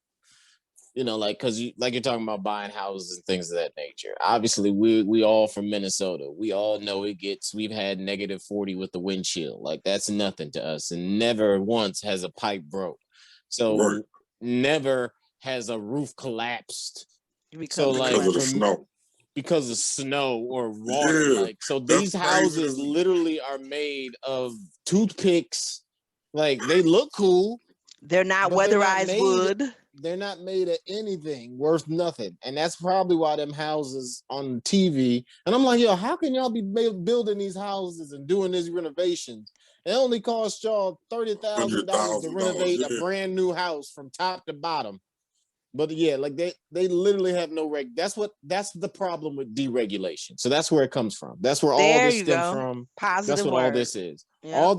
like, because you're talking about buying houses and things of that nature. Obviously, we all from Minnesota. We all know we've had -40 with the wind chill. Like, that's nothing to us. And never once has a pipe broke. So Right. never has a roof collapsed. Because of the snow. Because of snow or water. Yeah, Like, so that's these houses crazy. literally are made of toothpicks. Like, they look cool. They're not but weatherized wood. They're not made of anything worth nothing. And that's probably why them houses on TV. And I'm like, yo, how can y'all be building these houses and doing these renovations? It only cost y'all $30,000 to renovate a brand new house from top to bottom. But yeah, like they literally have no that's the problem with deregulation. So that's where it comes from. That's where all this stems from. Positive that's what word. all this is. Yep. All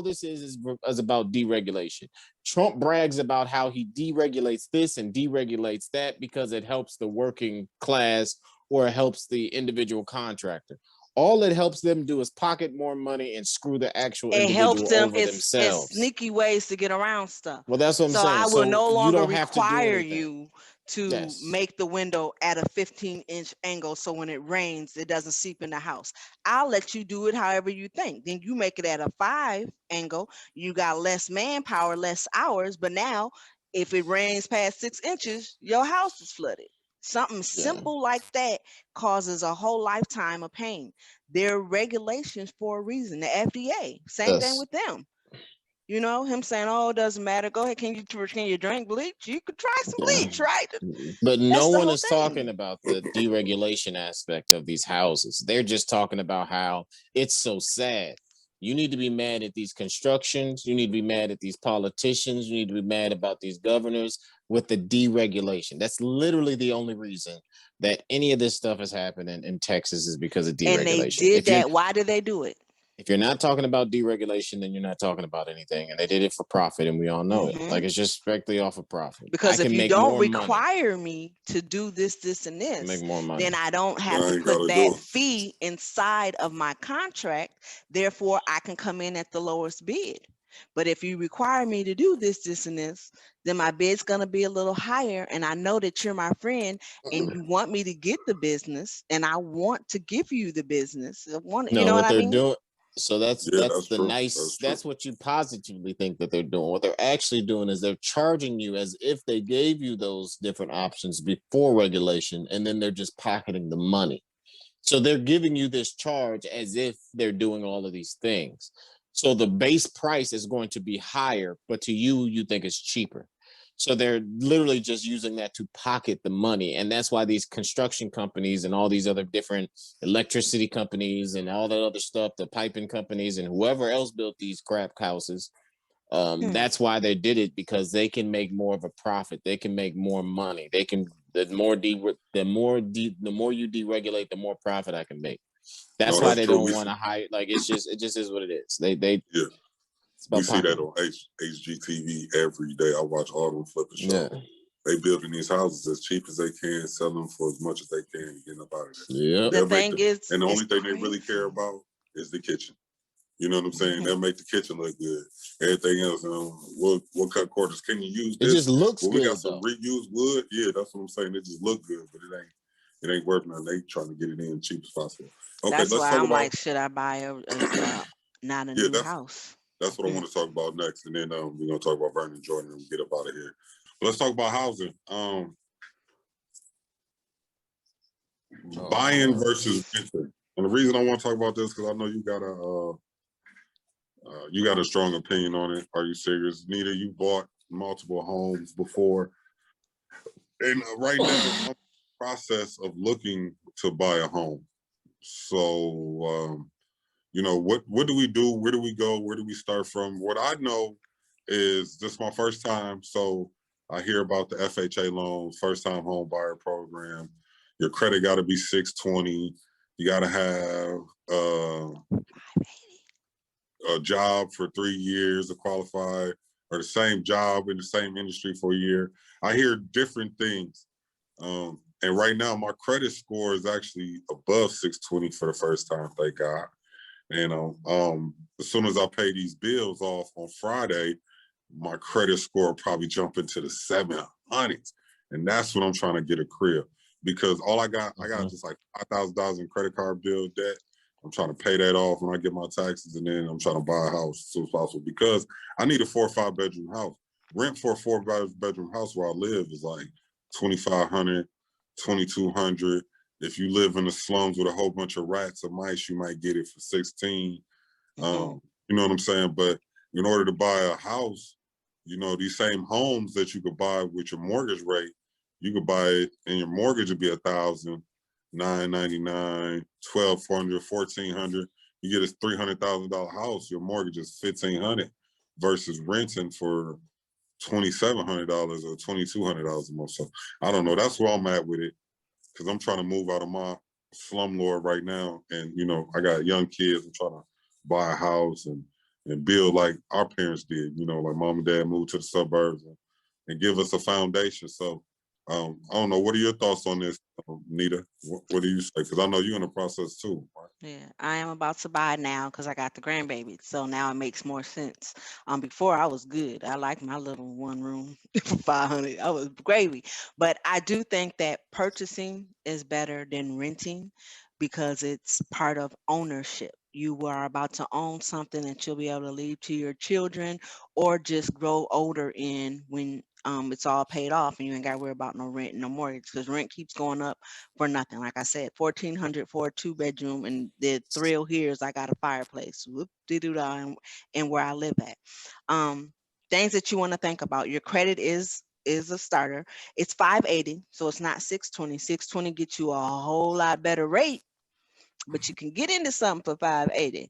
this is about deregulation. Trump brags about how he deregulates this and deregulates that because it helps the working class or it helps the individual contractor. All it helps them do is pocket more money and screw the actual individual over themselves. It's sneaky ways to get around stuff. Well, that's what I'm saying. So I will no longer require you to make the window at a 15-inch angle so when it rains, it doesn't seep in the house. I'll let you do it however you think. Then you make it at a 5 angle. You got less manpower, less hours, but now if it rains past 6 inches, your house is flooded. Something simple like that causes a whole lifetime of pain. There are regulations for a reason. The FDA, same thing with them. Him saying, "Oh, it doesn't matter. Go ahead. Can you drink bleach? You could try some bleach, right?" But no one is talking about the deregulation aspect of these houses. They're just talking about how it's so sad. You need to be mad at these constructions. You need to be mad at these politicians. You need to be mad about these governors with the deregulation. That's literally the only reason that any of this stuff is happening in Texas is because of deregulation. And they did that. Why did they do it? If you're not talking about deregulation, then you're not talking about anything. And they did it for profit, and we all know it. Like, it's just strictly off of profit. Because if you don't require me to do this, and this, make more money, then I don't have to put that fee inside of my contract. Therefore, I can come in at the lowest bid. But if you require me to do this, and this, then my bid's going to be a little higher. And I know that you're my friend and you want me to get the business and I want to give you the business. You know what I mean? So that's what you positively think that they're doing. What they're actually doing is they're charging you as if they gave you those different options before regulation, and then they're just pocketing the money. So they're giving you this charge as if they're doing all of these things. So the base price is going to be higher, but to you think it's cheaper. So they're literally just using that to pocket the money. And that's why these construction companies and all these other different electricity companies and all that other stuff, the piping companies and whoever else built these crap houses, that's why they did it, because they can make more of a profit. They can make more money. They can, the more you deregulate, the more profit I can make. That's why they don't want to hire. Like, it just is what it is. We see that on HGTV every day. I watch all them flipping shows. Yeah. They building these houses as cheap as they can, selling them for as much as they can, getting up out of there. Yeah. And the only thing they really care about is the kitchen. You know what I'm saying? They'll make the kitchen look good. Everything else, we'll cut corners. Can you use this? It just looks good. We got some reused wood. Yeah, that's what I'm saying. It just look good, but it ain't worth nothing. They trying to get it in cheap as possible. Okay, that's why I'm like, should I buy not a new house? That's what I want to talk about next, and then we're gonna talk about Vernon Jordan and get up out of here. But let's talk about housing. Buying versus renting. And the reason I want to talk about this because I know you got a strong opinion on it. Are you serious, Nita? You bought multiple homes before, and right now I'm in the process of looking to buy a home. So. What do we do? Where do we go? Where do we start from? What I know is this is my first time. So I hear about the FHA loans, first time home buyer program. Your credit got to be 620. You got to have a job for 3 years to qualify, or the same job in the same industry for a year. I hear different things. And right now my credit score is actually above 620 for the first time, thank God. And as soon as I pay these bills off on Friday, my credit score probably jump into the 700s. And that's when I'm trying to get a crib. Because all I got just like $5,000 in credit card bill debt. I'm trying to pay that off when I get my taxes, and then I'm trying to buy a house as soon as possible because I need a 4 or 5 bedroom house. Rent for a 4 bedroom house where I live is like $2,500, $2,200. If you live in the slums with a whole bunch of rats or mice, you might get it for 16. You know what I'm saying? But in order to buy a house, you know, these same homes that you could buy with your mortgage rate, you could buy it and your mortgage would be $1,000, $999, $1,200, $1,400. You get a $300,000 house, your mortgage is $1,500 versus renting for $2,700 or $2,200 a month. So I don't know. That's where I'm at with it because I'm trying to move out of my slumlord right now, and you know, I got young kids. I'm trying to buy a house and build like our parents did. You know, like mom and dad moved to the suburbs and give us a foundation. So I don't know. What are your thoughts on this, Nita? What do you say? Because I know you're in the process too. Right? Yeah, I am about to buy now because I got the grandbaby. So now it makes more sense. Before I was good. I like my little one room for 500. I was gravy. But I do think that purchasing is better than renting because it's part of ownership. You are about to own something that you'll be able to leave to your children or just grow older in when it's all paid off and you ain't got to worry about no rent and no mortgage because rent keeps going up for nothing. Like I said, 1,400 for a 2-bedroom, and the thrill here is I got a fireplace. Whoop de doo dah, and where I live at. Things that you want to think about. Your credit is a starter. It's 580, so it's not 620. 620 gets you a whole lot better rate, but you can get into something for 580.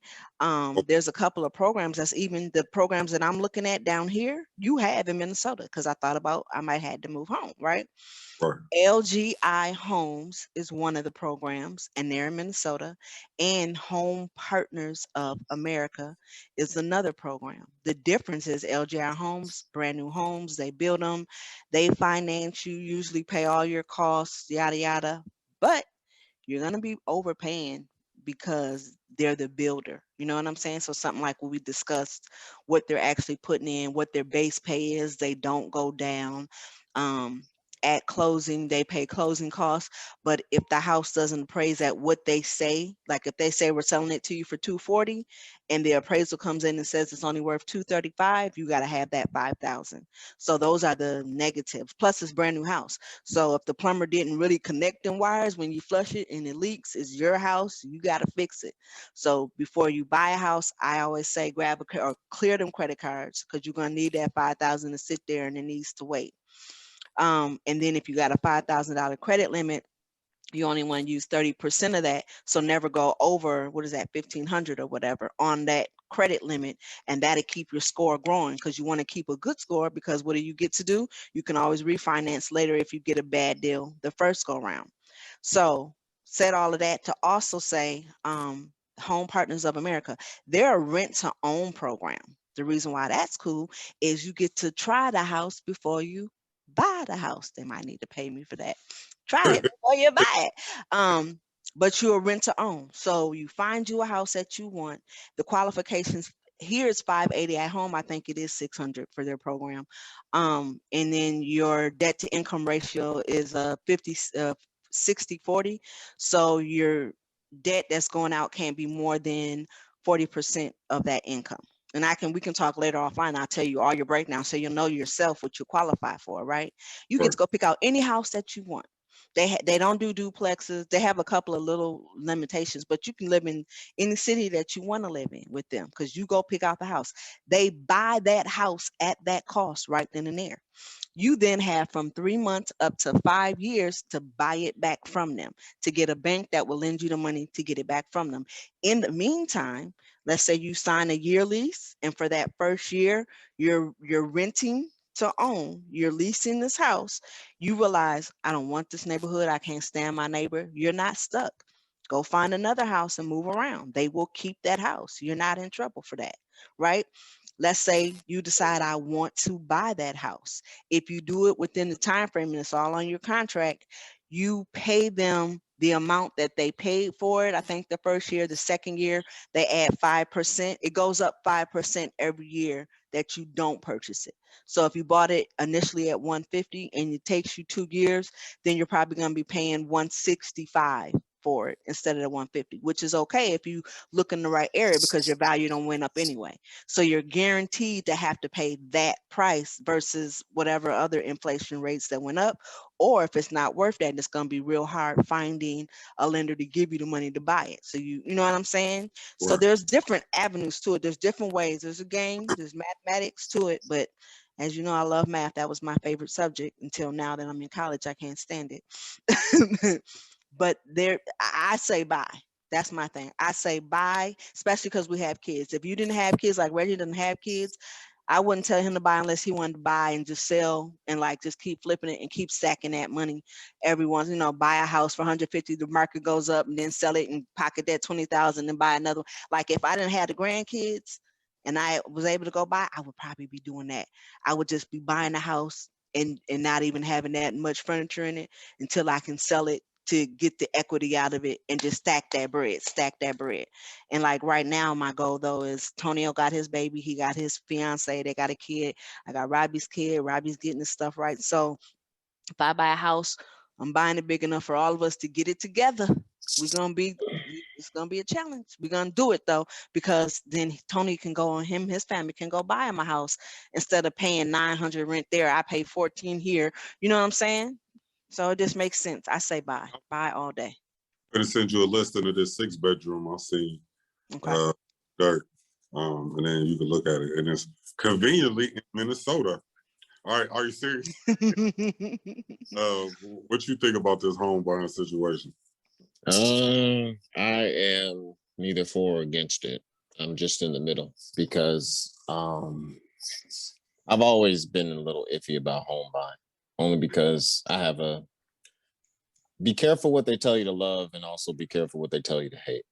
There's a couple of programs that's even the programs that I'm looking at down here, you have in Minnesota, because I thought about I might have to move home, right? Right. LGI Homes is one of the programs, and they're in Minnesota. And Home Partners of America is another program. The difference is LGI Homes, brand new homes, they build them, they finance you, usually pay all your costs, yada, yada. But you're going to be overpaying because they're the builder. You know what I'm saying? So something like what we discussed, what they're actually putting in, what their base pay is, they don't go down. Um, at closing, they pay closing costs. But if the house doesn't appraise at what they say, like if they say we're selling it to you for 240 and the appraisal comes in and says it's only worth 235, you got to have that 5,000. So those are the negatives. Plus it's brand new house. So if the plumber didn't really connect them wires when you flush it and it leaks, it's your house, you got to fix it. So before you buy a house, I always say grab or clear them credit cards because you're going to need that 5,000 to sit there and it needs to wait. And then if you got a $5,000 credit limit, you only want to use 30% of that. So never go over, what is that, 1,500 or whatever on that credit limit. And that'll keep your score growing because you want to keep a good score because what do you get to do? You can always refinance later if you get a bad deal the first go round. So said all of that to also say, Home Partners of America, they're a rent to own program. The reason why that's cool is you get to try the house before you buy the house. They might need to pay me for that. Try it before you buy it. But you're a rent to own. So you find you a house that you want. The qualifications here is 580 at home. I think it is 600 for their program. And then your debt to income ratio is 60-40. So your debt that's going out can't be more than 40% of that income. And we can talk later offline. I'll tell you all your breakdown so you'll know yourself what you qualify for, right? You get to go pick out any house that you want. They don't do duplexes. They have a couple of little limitations, but you can live in any city that you want to live in with them because you go pick out the house. They buy that house at that cost right then and there. You then have from 3 months up to 5 years to buy it back from them, to get a bank that will lend you the money to get it back from them. In the meantime, let's say you sign a year lease, and for that first year, you're renting to own, you're leasing this house. You realize, I don't want this neighborhood, I can't stand my neighbor. You're not stuck. Go find another house and move around. They will keep that house. You're not in trouble for that, right? Let's say you decide I want to buy that house. If you do it within the time frame and it's all on your contract, you pay them the amount that they paid for it. I think the first year, the second year, they add 5%. It goes up 5% every year that you don't purchase it. So if you bought it initially at 150 and it takes you 2 years, then you're probably going to be paying 165 for it instead of the 150, which is okay if you look in the right area because your value don't went up anyway. So you're guaranteed to have to pay that price versus whatever other inflation rates that went up. Or if it's not worth that, it's going to be real hard finding a lender to give you the money to buy it. So you know what I'm saying? So Right. there's different avenues to it. There's different ways. There's a game, there's mathematics to it. But as you know, I love math. That was my favorite subject until now that I'm in college. I can't stand it. But I say buy. That's my thing. I say buy, especially because we have kids. If you didn't have kids, like Reggie doesn't have kids, I wouldn't tell him to buy unless he wanted to buy and just sell and like just keep flipping it and keep stacking that money every once, buy a house for 150, the market goes up and then sell it and pocket that 20,000 and buy another one. Like if I didn't have the grandkids and I was able to go buy, I would probably be doing that. I would just be buying a house and not even having that much furniture in it until I can sell it to get the equity out of it and just stack that bread. And like right now, my goal though is Tonio got his baby, he got his fiance, they got a kid. I got Robbie's kid, Robbie's getting his stuff right. So if I buy a house, I'm buying it big enough for all of us to get it together. It's gonna be a challenge. We're gonna do it though, because then Tony can go on his family can go buy him a house instead of paying 900 rent there. I pay 14 here. You know what I'm saying? So it just makes sense. I say buy all day. I'm gonna send you a listing of this 6-bedroom I see. Okay. Dirt. And then you can look at it. And it's conveniently in Minnesota. All right, are you serious? What you think about this home buying situation? I am neither for or against it. I'm just in the middle because I've always been a little iffy about home buying, only because I have a be careful what they tell you to love and also be careful what they tell you to hate.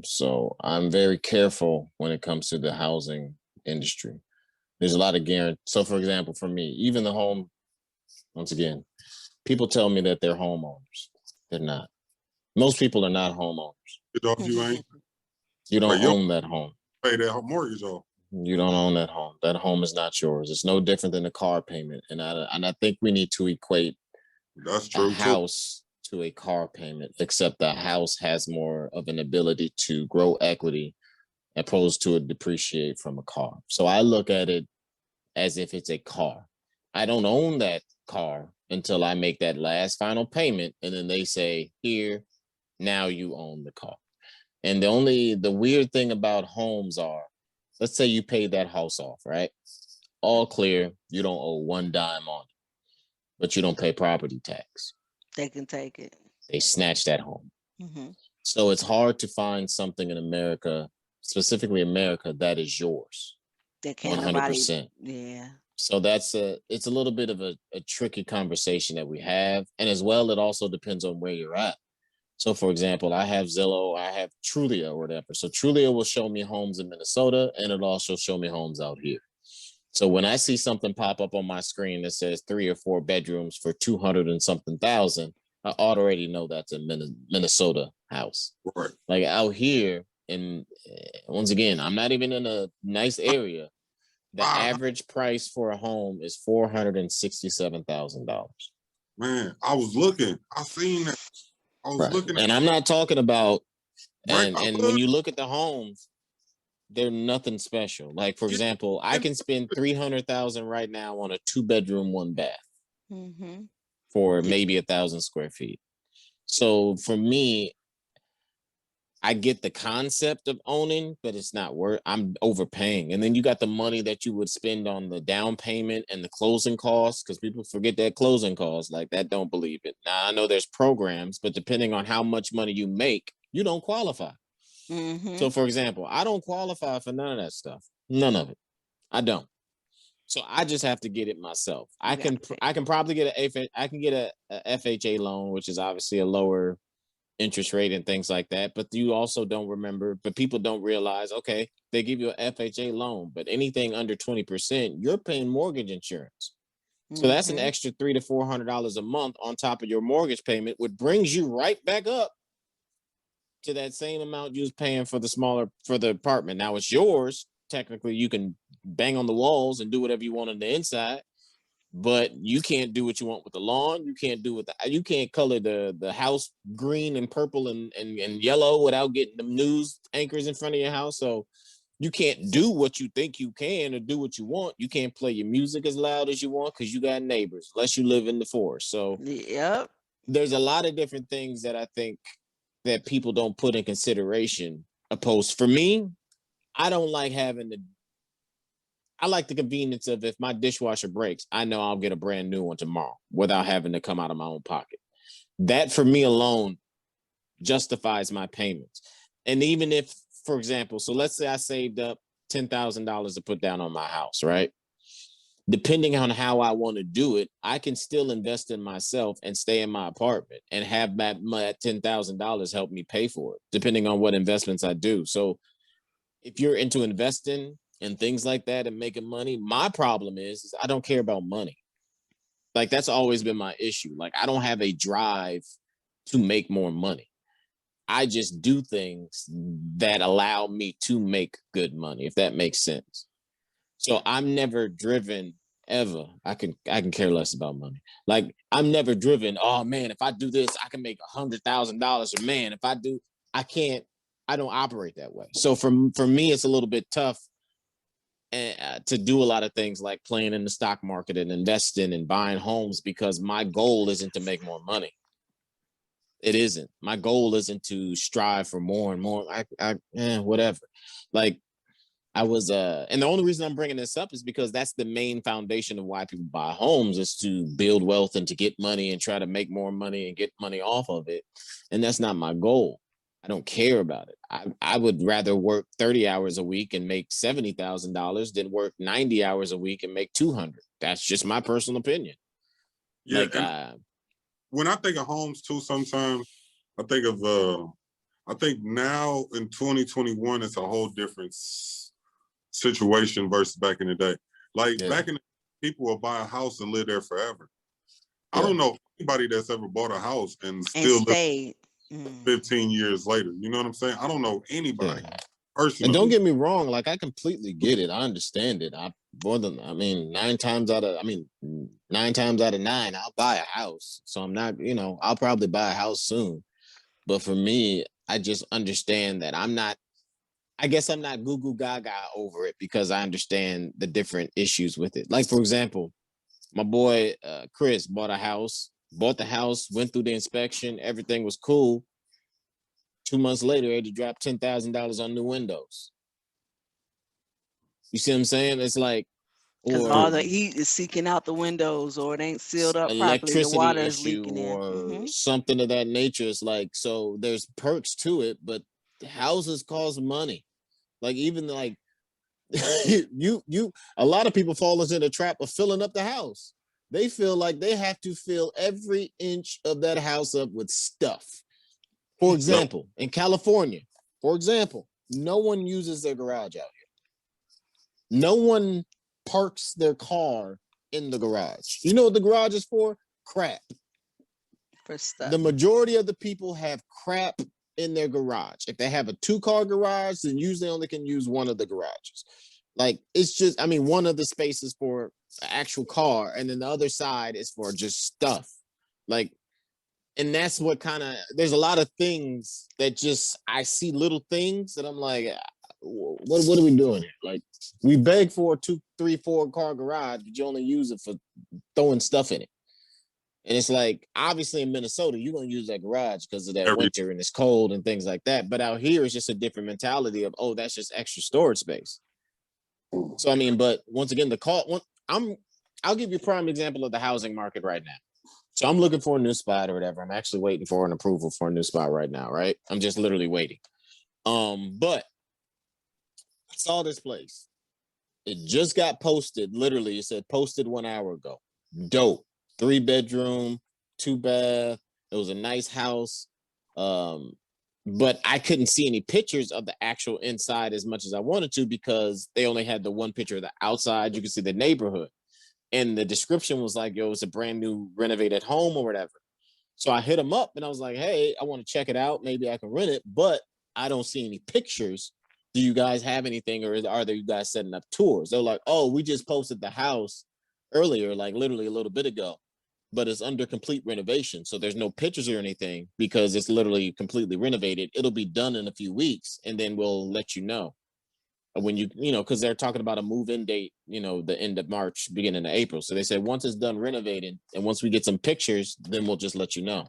So I'm very careful when it comes to the housing industry. There's a lot of guarantee. So for example, for me, even the home, once again, people tell me that they're homeowners. They're not. Most people are not homeowners. You ain't You don't like you own that home. pay that mortgage off. You don't own that home. That home is not yours. It's no different than a car payment. And I think we need to equate That's true. a house to a car payment, except the house has more of an ability to grow equity opposed to a depreciate from a car. So I look at it as if it's a car. I don't own that car until I make that last final payment. And then they say, here, now you own the car. And the weird thing about homes are, let's say you paid that house off, right? All clear. You don't owe one dime on it, but you don't pay property tax. They can take it. They snatch that home. Mm-hmm. So it's hard to find something in America, specifically America, that is yours. They can't 100%. Yeah. So it's a little bit of a tricky conversation that we have. And as well, it also depends on where you're at. So for example, I have Zillow, I have Trulia or whatever. So Trulia will show me homes in Minnesota and it'll also show me homes out here. So when I see something pop up on my screen that says 3 or 4 bedrooms for 200 and something thousand, I already know that's a Minnesota house. Right. Like out here, and once again, I'm not even in a nice area. The average price for a home is $467,000. Man, I was looking. I seen that. I was looking at, and I'm not talking about, and when you look at the homes, they're nothing special. Like for example, I can spend $300,000 right now on a 2-bedroom, 1 bath for maybe 1,000 square feet. So for me, I get the concept of owning, but it's not worth. I'm overpaying, and then you got the money that you would spend on the down payment and the closing costs, because people forget that closing costs like that. Don't believe it. Now I know there's programs, but depending on how much money you make, you don't qualify. So for example, I don't qualify for none of that stuff. None of it. I don't. So I just have to get it myself. I can probably get a FHA loan, which is obviously a lower interest rate and things like that. But you also don't remember, but people don't realize, okay, they give you an FHA loan, but anything under 20%, you're paying mortgage insurance. So that's an extra $300 to $400 a month on top of your mortgage payment, which brings you right back up to that same amount you was paying for the apartment. Now it's yours. Technically, you can bang on the walls and do whatever you want on the inside. But you can't do what you want with the lawn. You can't do you can't color the house green and purple and yellow without getting the news anchors in front of your house. So you can't do what you think you can or do what you want. You can't play your music as loud as you want because you got neighbors, unless you live in the forest. So Yep. there's a lot of different things that I think that people don't put in consideration. Opposed, for me, I don't like I like the convenience of if my dishwasher breaks, I know I'll get a brand new one tomorrow without having to come out of my own pocket. That for me alone justifies my payments. And even if, for example, so let's say I saved up $10,000 to put down on my house, right? Depending on how I want to do it, I can still invest in myself and stay in my apartment and have that $10,000 help me pay for it, depending on what investments I do. So if you're into investing and things like that and making money, my problem is I don't care about money. Like, that's always been my issue. Like, I don't have a drive to make more money. I just do things that allow me to make good money, if that makes sense. So I'm never driven ever. I can care less about money. Like, I'm never driven, oh man, if I do this, I can make $100,000. Or man, if I do, I don't operate that way. So for me, it's a little bit tough to do a lot of things like playing in the stock market and investing and buying homes, because my goal isn't to make more money. It isn't. My goal isn't to strive for more and more. Whatever. Like, I was, and the only reason I'm bringing this up is because that's the main foundation of why people buy homes, is to build wealth and to get money and try to make more money and get money off of it. And that's not my goal. I don't care about it. I would rather work 30 hours a week and make $70,000 than work 90 hours a week and make 200. That's just my personal opinion. Yeah. Like, when I think of homes too, sometimes I think now in 2021, it's a whole different situation versus back in the day. Like back in the day, people will buy a house and live there forever. I don't know anybody that's ever bought a house and still stayed 15 years later. You know what I'm saying? I don't know anybody personally. And don't get me wrong, like, I completely get it. I understand it. 9 times out of 9, I'll buy a house. So I'm not, I'll probably buy a house soon. But for me, I just understand that I guess I'm not goo goo gaga over it, because I understand the different issues with it. Like, for example, my boy Chris bought the house, went through the inspection, everything was cool. 2 months later, he had to drop $10,000 on new windows. You see what I'm saying? It's like, because all the heat is seeking out the windows, or it ain't sealed up properly. The water is leaking in, or something of that nature. It's like, so there's perks to it, but houses cost money. Like, even like a lot of people fall into the trap of filling up the house. They feel like they have to fill every inch of that house up with stuff. For example, in California, no one uses their garage out here. No one parks their car in the garage. You know what the garage is for? Crap. For stuff. The majority of the people have crap in their garage. If they have a 2-car garage, then usually only can use one of the garages. Like, it's just, one of the spaces for an actual car, and then the other side is for just stuff. Like, and that's what there's a lot of things that just, I see little things that I'm like, what are we doing here? Like, we beg for a 2, 3, 4-car garage, but you only use it for throwing stuff in it. And it's like, obviously in Minnesota, you're going to use that garage because of that winter and it's cold and things like that. But out here, it's just a different mentality of, oh, that's just extra storage space. So, but once again, I'll give you a prime example of the housing market right now. So I'm looking for a new spot or whatever. I'm actually waiting for an approval for a new spot right now, right? I'm just literally waiting. But I saw this place. It just got posted. Literally, it said posted 1 hour ago. Dope. 3-bedroom, 2-bath. It was a nice house. But I couldn't see any pictures of the actual inside as much as I wanted to, because they only had the one picture of the outside. You could see the neighborhood. And the description was like, yo, it's a brand new renovated home or whatever. So I hit them up and I was like, hey, I want to check it out. Maybe I can rent it, but I don't see any pictures do you guys have anything, or are you guys setting up tours? They're like, oh, we just posted the house earlier, like literally a little bit ago, but it's under complete renovation. So there's no pictures or anything because it's literally completely renovated. It'll be done in a few weeks, and then we'll let you know when because they're talking about a move-in date, the end of March, beginning of April. So they said once it's done renovating and once we get some pictures, then we'll just let you know.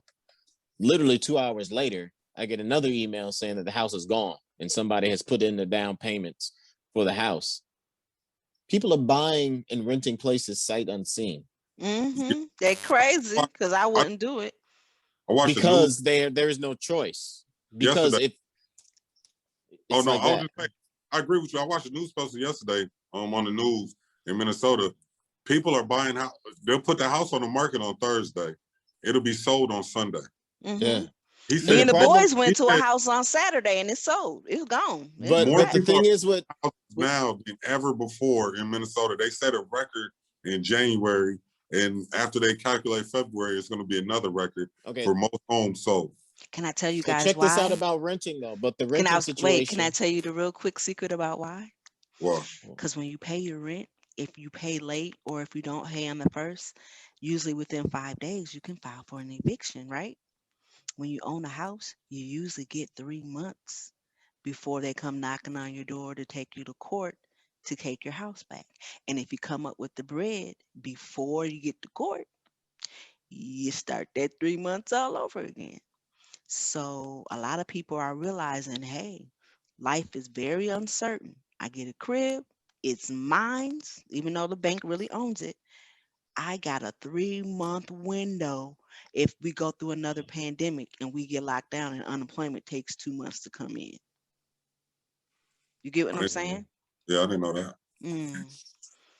Literally 2 hours later, I get another email saying that the house is gone and somebody has put in the down payments for the house. People are buying and renting places sight unseen. They're crazy because I wouldn't do it. Because there is no choice. Because yesterday. I was that. just saying, I agree with you. I watched a news posting yesterday on the news in Minnesota. People are buying house. They'll put the house on the market on Thursday. It'll be sold on Sunday. Yeah. He said, me and the boys went to a house on Saturday and it's sold. It's gone. But the thing is with now than ever before in Minnesota. They set a record in January, and after they calculate February, it's going to be another record for most homes sold. Can I tell you guys check why? this out about renting though, but the renting situation. Can I tell you the real quick secret about why? What? Because when you pay your rent, if you pay late or if you don't pay on the first, usually within 5 days, you can file for an eviction, right? When you own a house, you usually get 3 months before they come knocking on your door to take you to court to take your house back. And if you come up with the bread before you get to court, you start that 3 months all over again. So a lot of people are realizing, hey, life is very uncertain. I get a crib, it's mine, even though the bank really owns it. I got a 3-month window if we go through another pandemic and we get locked down and unemployment takes 2 months to come in. You get what I'm saying? Yeah, I didn't know that.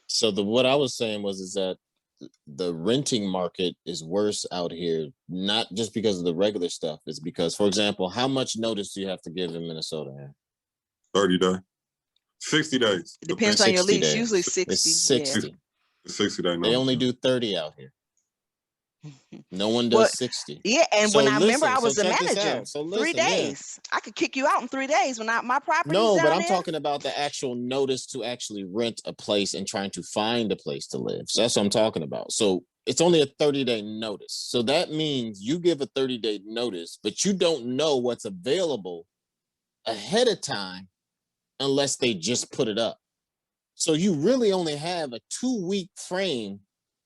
So what I was saying is that the renting market is worse out here, not just because of the regular stuff. It's because, for example, how much notice do you have to give in Minnesota? 30 days. 60 days. It depends on your lease. Days. Usually 60. It's 60. Yeah. 60 days. They only do 30 out here. No one does 60. Yeah, and when I remember I was the manager, 3 days. I could kick you out in 3 days when my property. No, but I'm talking about the actual notice to actually rent a place and trying to find a place to live. So that's what I'm talking about. So it's only a 30-day notice. So that means you give a 30-day notice, but you don't know what's available ahead of time unless they just put it up. So you really only have a 2-week frame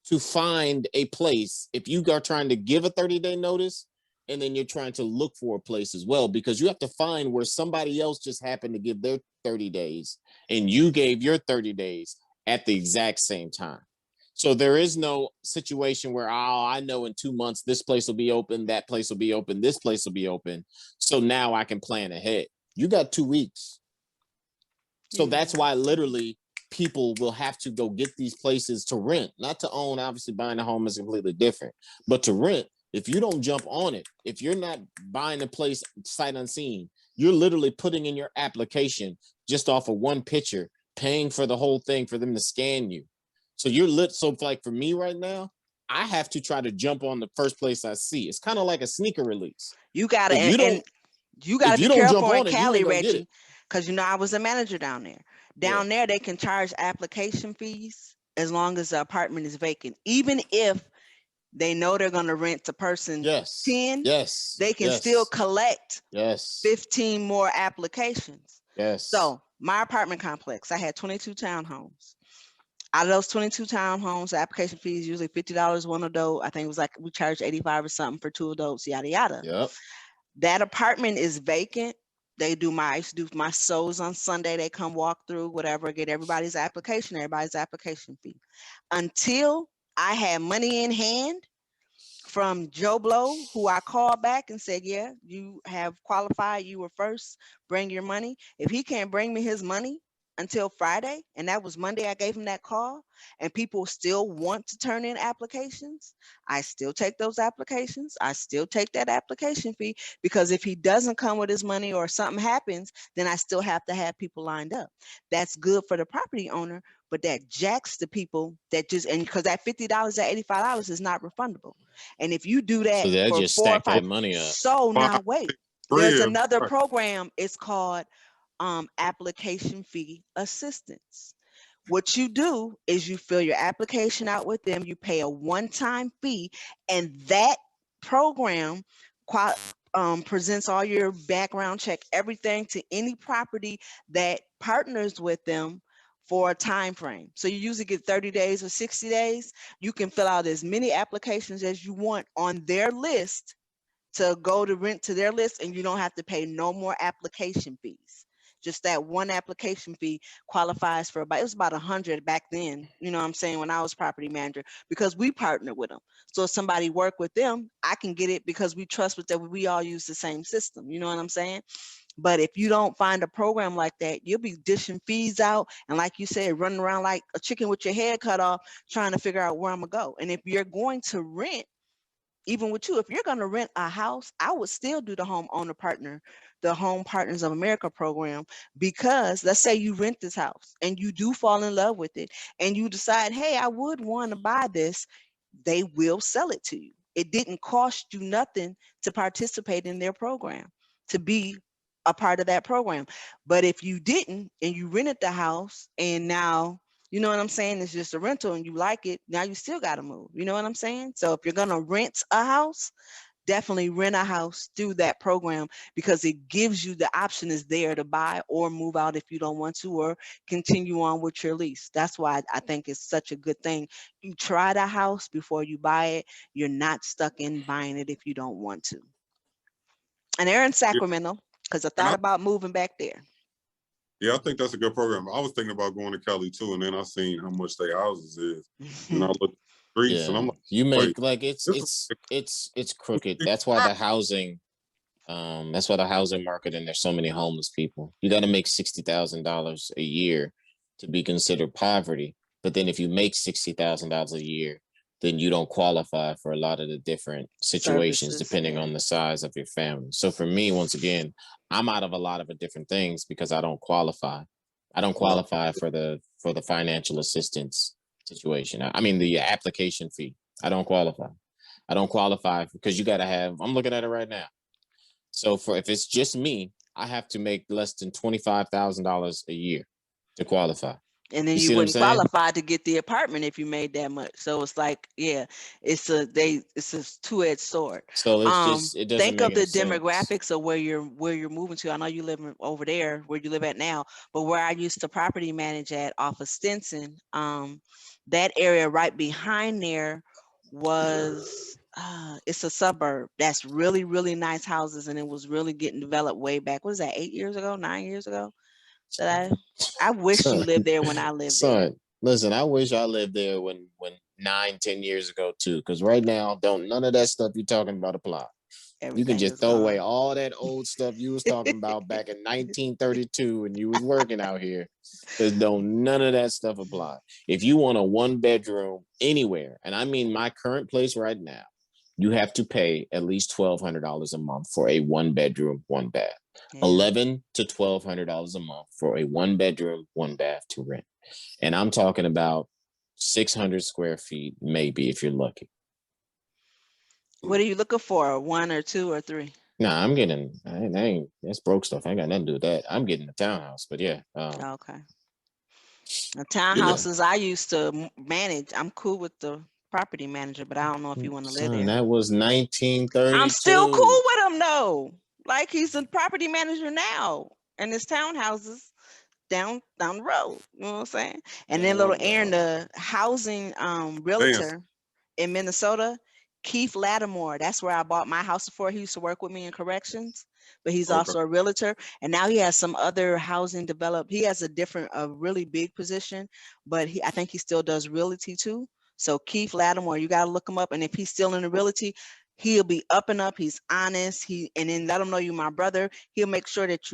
to find a place if you are trying to give a 30-day notice, and then you're trying to look for a place as well, because you have to find where somebody else just happened to give their 30 days and you gave your 30 days at the exact same time. So there is no situation where, I know in 2 months this place will be open, that place will be open, this place will be open, so now I can plan ahead. You got 2 weeks. So that's why literally people will have to go get these places to rent, not to own. Obviously, buying a home is completely different, but to rent, if you don't jump on it, if you're not buying a place sight unseen, you're literally putting in your application just off of one picture, paying for the whole thing for them to scan you. So you're lit. So like for me right now, I have to try to jump on the first place I see. It's kind of like a sneaker release. You gotta be careful in Cali, Reggie, because I was a manager down there. Down there, they can charge application fees as long as the apartment is vacant. Even if they know they're going to rent the person 10, they can still collect 15 more applications. So my apartment complex, I had 22 townhomes. Out of those 22 townhomes, the application fees usually $50 one adult. I think it was like we charged $85 or something for 2 adults, yada yada. That apartment is vacant. I used to do my shows on Sunday. They come walk through, whatever, get everybody's application fee. Until I had money in hand from Joe Blow, who I called back and said, yeah, you have qualified. You were first. Bring your money. If he can't bring me his money until Friday, and that was Monday, I gave him that call, and people still want to turn in applications, I still take those applications. I still take that application fee, because if he doesn't come with his money or something happens, then I still have to have people lined up. That's good for the property owner, but that jacks the people that just, and because that $50, that $85 is not refundable. And if you do that, so for just 4 or 5 that money up. So now wait, there's another program. It's called application fee assistance. What you do is you fill your application out with them, you pay a one-time fee, and that program presents all your background check, everything to any property that partners with them for a time frame. So you usually get 30 days or 60 days. You can fill out as many applications as you want on their list to go to rent to their list, and you don't have to pay no more application fees. Just that one application fee qualifies for about, it was about 100 back then, you know what I'm saying, when I was property manager, because we partnered with them. So if somebody work with them, I can get it because we trust with that, we all use the same system, you know what I'm saying? But if you don't find a program like that, you'll be dishing fees out, and like you said, running around like a chicken with your head cut off, trying to figure out where I'm gonna go. And if you're going to rent, even with you, if you're going to rent a house, I would still do the the Home Partners of America program, because let's say you rent this house and you do fall in love with it and you decide, hey, I would want to buy this, they will sell it to you. It didn't cost you nothing to participate in their program, to be a part of that program. But if you didn't and you rented the house and now, you know what I'm saying, it's just a rental and you like it, now you still got to move. You know what I'm saying? So if you're going to rent a house, definitely rent a house through that program, because it gives you the option is there to buy or move out if you don't want to, or continue on with your lease. That's why I think it's such a good thing. You try the house before you buy it. You're not stuck in buying it if you don't want to. And they're in Sacramento, because I thought about moving back there. Yeah, I think that's a good program. I was thinking about going to Cali too, and then I seen how much their houses is, and I looked at the streets, and I'm like, you make like it's crooked. That's why the housing market, and there's so many homeless people. You got to make $60,000 a year to be considered poverty. But then if you make $60,000 a year, then you don't qualify for a lot of the different situations depending on the size of your family. So for me, once again, I'm out of a lot of different things because I don't qualify. I don't qualify for the financial assistance situation. I mean, the application fee. I don't qualify. I don't qualify because you got to have, I'm looking at it right now. So if it's just me, I have to make less than $25,000 a year to qualify. And then you wouldn't qualify to get the apartment if you made that much. So it's like, yeah, it's a two-edged sword. So it's it doesn't think make of the sense. Demographics of where you're moving to. I know you live over there where you live at now, but where I used to property manage at off of Stinson, that area right behind there was it's a suburb that's really, really nice houses, and it was really getting developed way back. What was that, 8 years ago, 9 years ago? That I wish you lived there when I lived there. Listen, I wish I lived there when 9-10 years ago too, because right now none of that stuff you're talking about apply. You can just throw away all that old stuff you was talking about back in 1932 when you was working out here. There's none of that stuff apply. If you want a 1-bedroom anywhere, and I mean my current place right now, you have to pay at least $1,200 a month for a 1-bedroom, 1-bath. Yeah. $1,100 to $1,200 a month for a 1-bedroom, 1-bath to rent. And I'm talking about 600 square feet, maybe, if you're lucky. What are you looking for? 1 or 2 or 3? Nah, I'm getting, that's broke stuff. I ain't got nothing to do with that. I'm getting a townhouse, but yeah. Okay. The townhouses I used to manage, I'm cool with the property manager, but I don't know if you want to live there. That was 1932. I'm still cool with him though. Like, he's a property manager now, and his townhouses down the road. You know what I'm saying? And then little Aaron, the housing realtor in Minnesota, Keith Lattimore. That's where I bought my house before. He used to work with me in corrections, but he's also a realtor. And now he has some other housing developed. He has a really big position, but I think he still does realty too. So Keith Lattimore, you got to look him up. And if he's still in the realty, he'll be up and up. He's honest. And then let him know you're my brother. He'll make sure that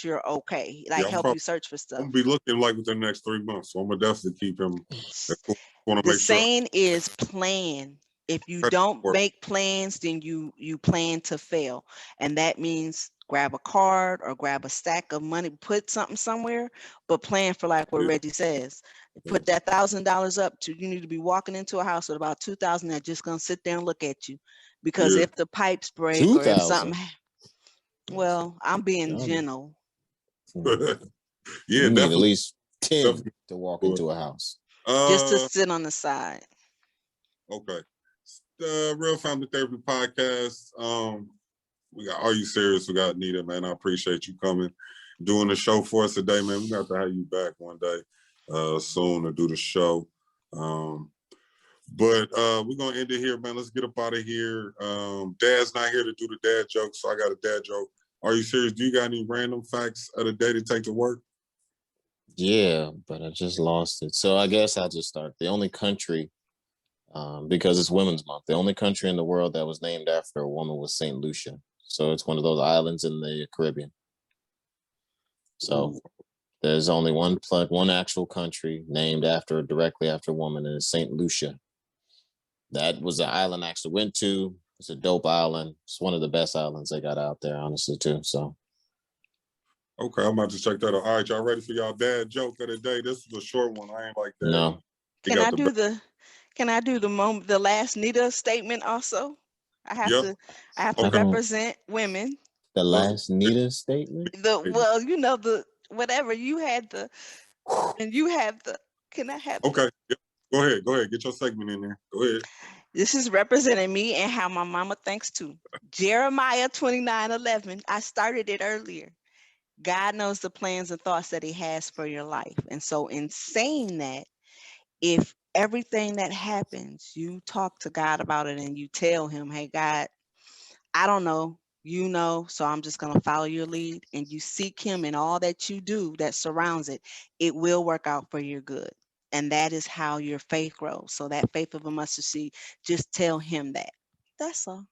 you're okay. Like, help you search for stuff. I'll be looking like within the next 3 months. So I'm gonna definitely keep him. The saying is plan. If you don't make plans, then you plan to fail. And that means grab a card or grab a stack of money, put something somewhere, but plan for, like what Reggie says. Put that $1,000 up to, you need to be walking into a house with about 2,000 that's just gonna sit there and look at you. Because if the pipes break or if something, well, I'm being gentle. You need definitely. at least 10 Definitely. to walk into a house. Just to sit on the side. Okay. The Real Family Therapy Podcast. We got Are You Serious? We got Nita, man. I appreciate you coming, doing the show for us today, man. We got to have you back one day soon to do the show. But we're gonna end it here, man. Let's get up out of here. Dad's not here to do the dad joke, so I got a dad joke. Are you serious? Do you got any random facts of the day to take to work? Yeah, but I just lost it. So I guess I'll just start. The only country, because it's Women's Month, the only country in the world that was named after a woman was St. Lucia. So it's one of those islands in the Caribbean. So there's only one actual country named directly after a woman, and it's St. Lucia. That was an island I actually went to. It's a dope island. It's one of the best islands they got out there, honestly, too. So. Okay, I'm about to check that out. All right, y'all ready for y'all dad joke of the day? This is a short one. I ain't like that. No. Can I do the last Nita statement also? I have to represent women. The last Nita statement? Whatever you had and you have can I have Okay. Yep. Go ahead. Get your segment in there. Go ahead. This is representing me and how my mama thinks too. Jeremiah 29:11. I started it earlier. God knows the plans and thoughts that he has for your life. And so in saying that, if everything that happens, you talk to God about it and you tell him, hey, God, I don't know, you know, so I'm just going to follow your lead, and you seek him in all that you do that surrounds it, it will work out for your good. And that is how your faith grows. So that faith of a mustard seed, just tell him that. That's all.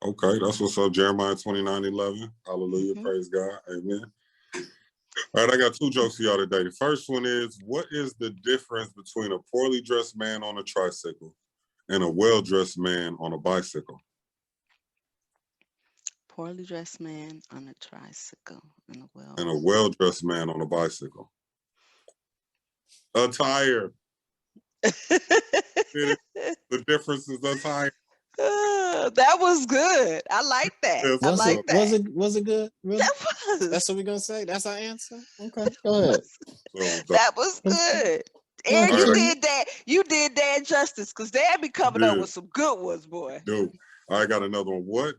Okay, that's what's up. Jeremiah 29:11. Hallelujah. Praise God. Amen. All right, I got two jokes for y'all today. The first one is, what is the difference between a poorly dressed man on a tricycle and a well-dressed man on a bicycle? Poorly dressed man on a tricycle and a well-dressed man on a bicycle. A tire. The difference is a tire. That was good. I like that. Was it good? Really? That was. That's what we're gonna say. That's our answer. Okay, go ahead. That was good. Eric, you did Dad justice, because Dad be coming up with some good ones, boy. Dude, I got another one. What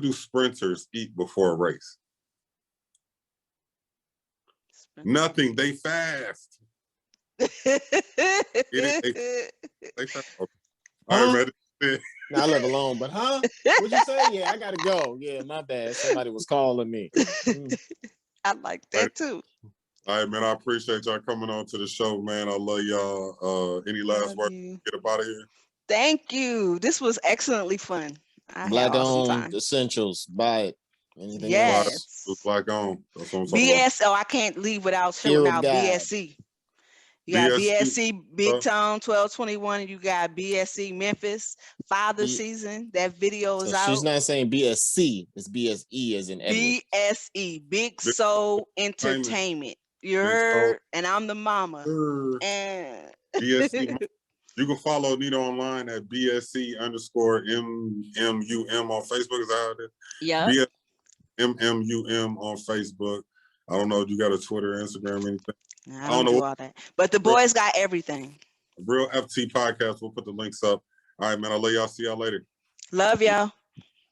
do sprinters eat before a race? Nothing. They fast. They fast. All right, man. Now I live alone, but what'd you say? Yeah, I gotta go. Yeah, my bad. Somebody was calling me. I like that too. All right, man. I appreciate y'all coming on to the show, man. I love y'all. Any last words? Get up out of here. Thank you. This was excellently fun. Black-owned essentials. Buy it. Anything else? Black owned. That's what I'm talking about. Oh, I can't leave without showing out BSC. You got BSC Big Tone 1221, and you got BSC Memphis Father Season. That video is out. She's not saying BSC, it's BSE as in Edward. BSE, Big Soul Entertainment. You heard? And I'm the mama. And BSC. You can follow Nita online at BSC_MMUM on Facebook. Is that how it is? Yeah. MMUM on Facebook. I don't know if you got a Twitter, Instagram, anything. I don't know all that. But the boys got everything. Real FT Podcast. We'll put the links up. All right, man. I love y'all. See y'all later. Love y'all.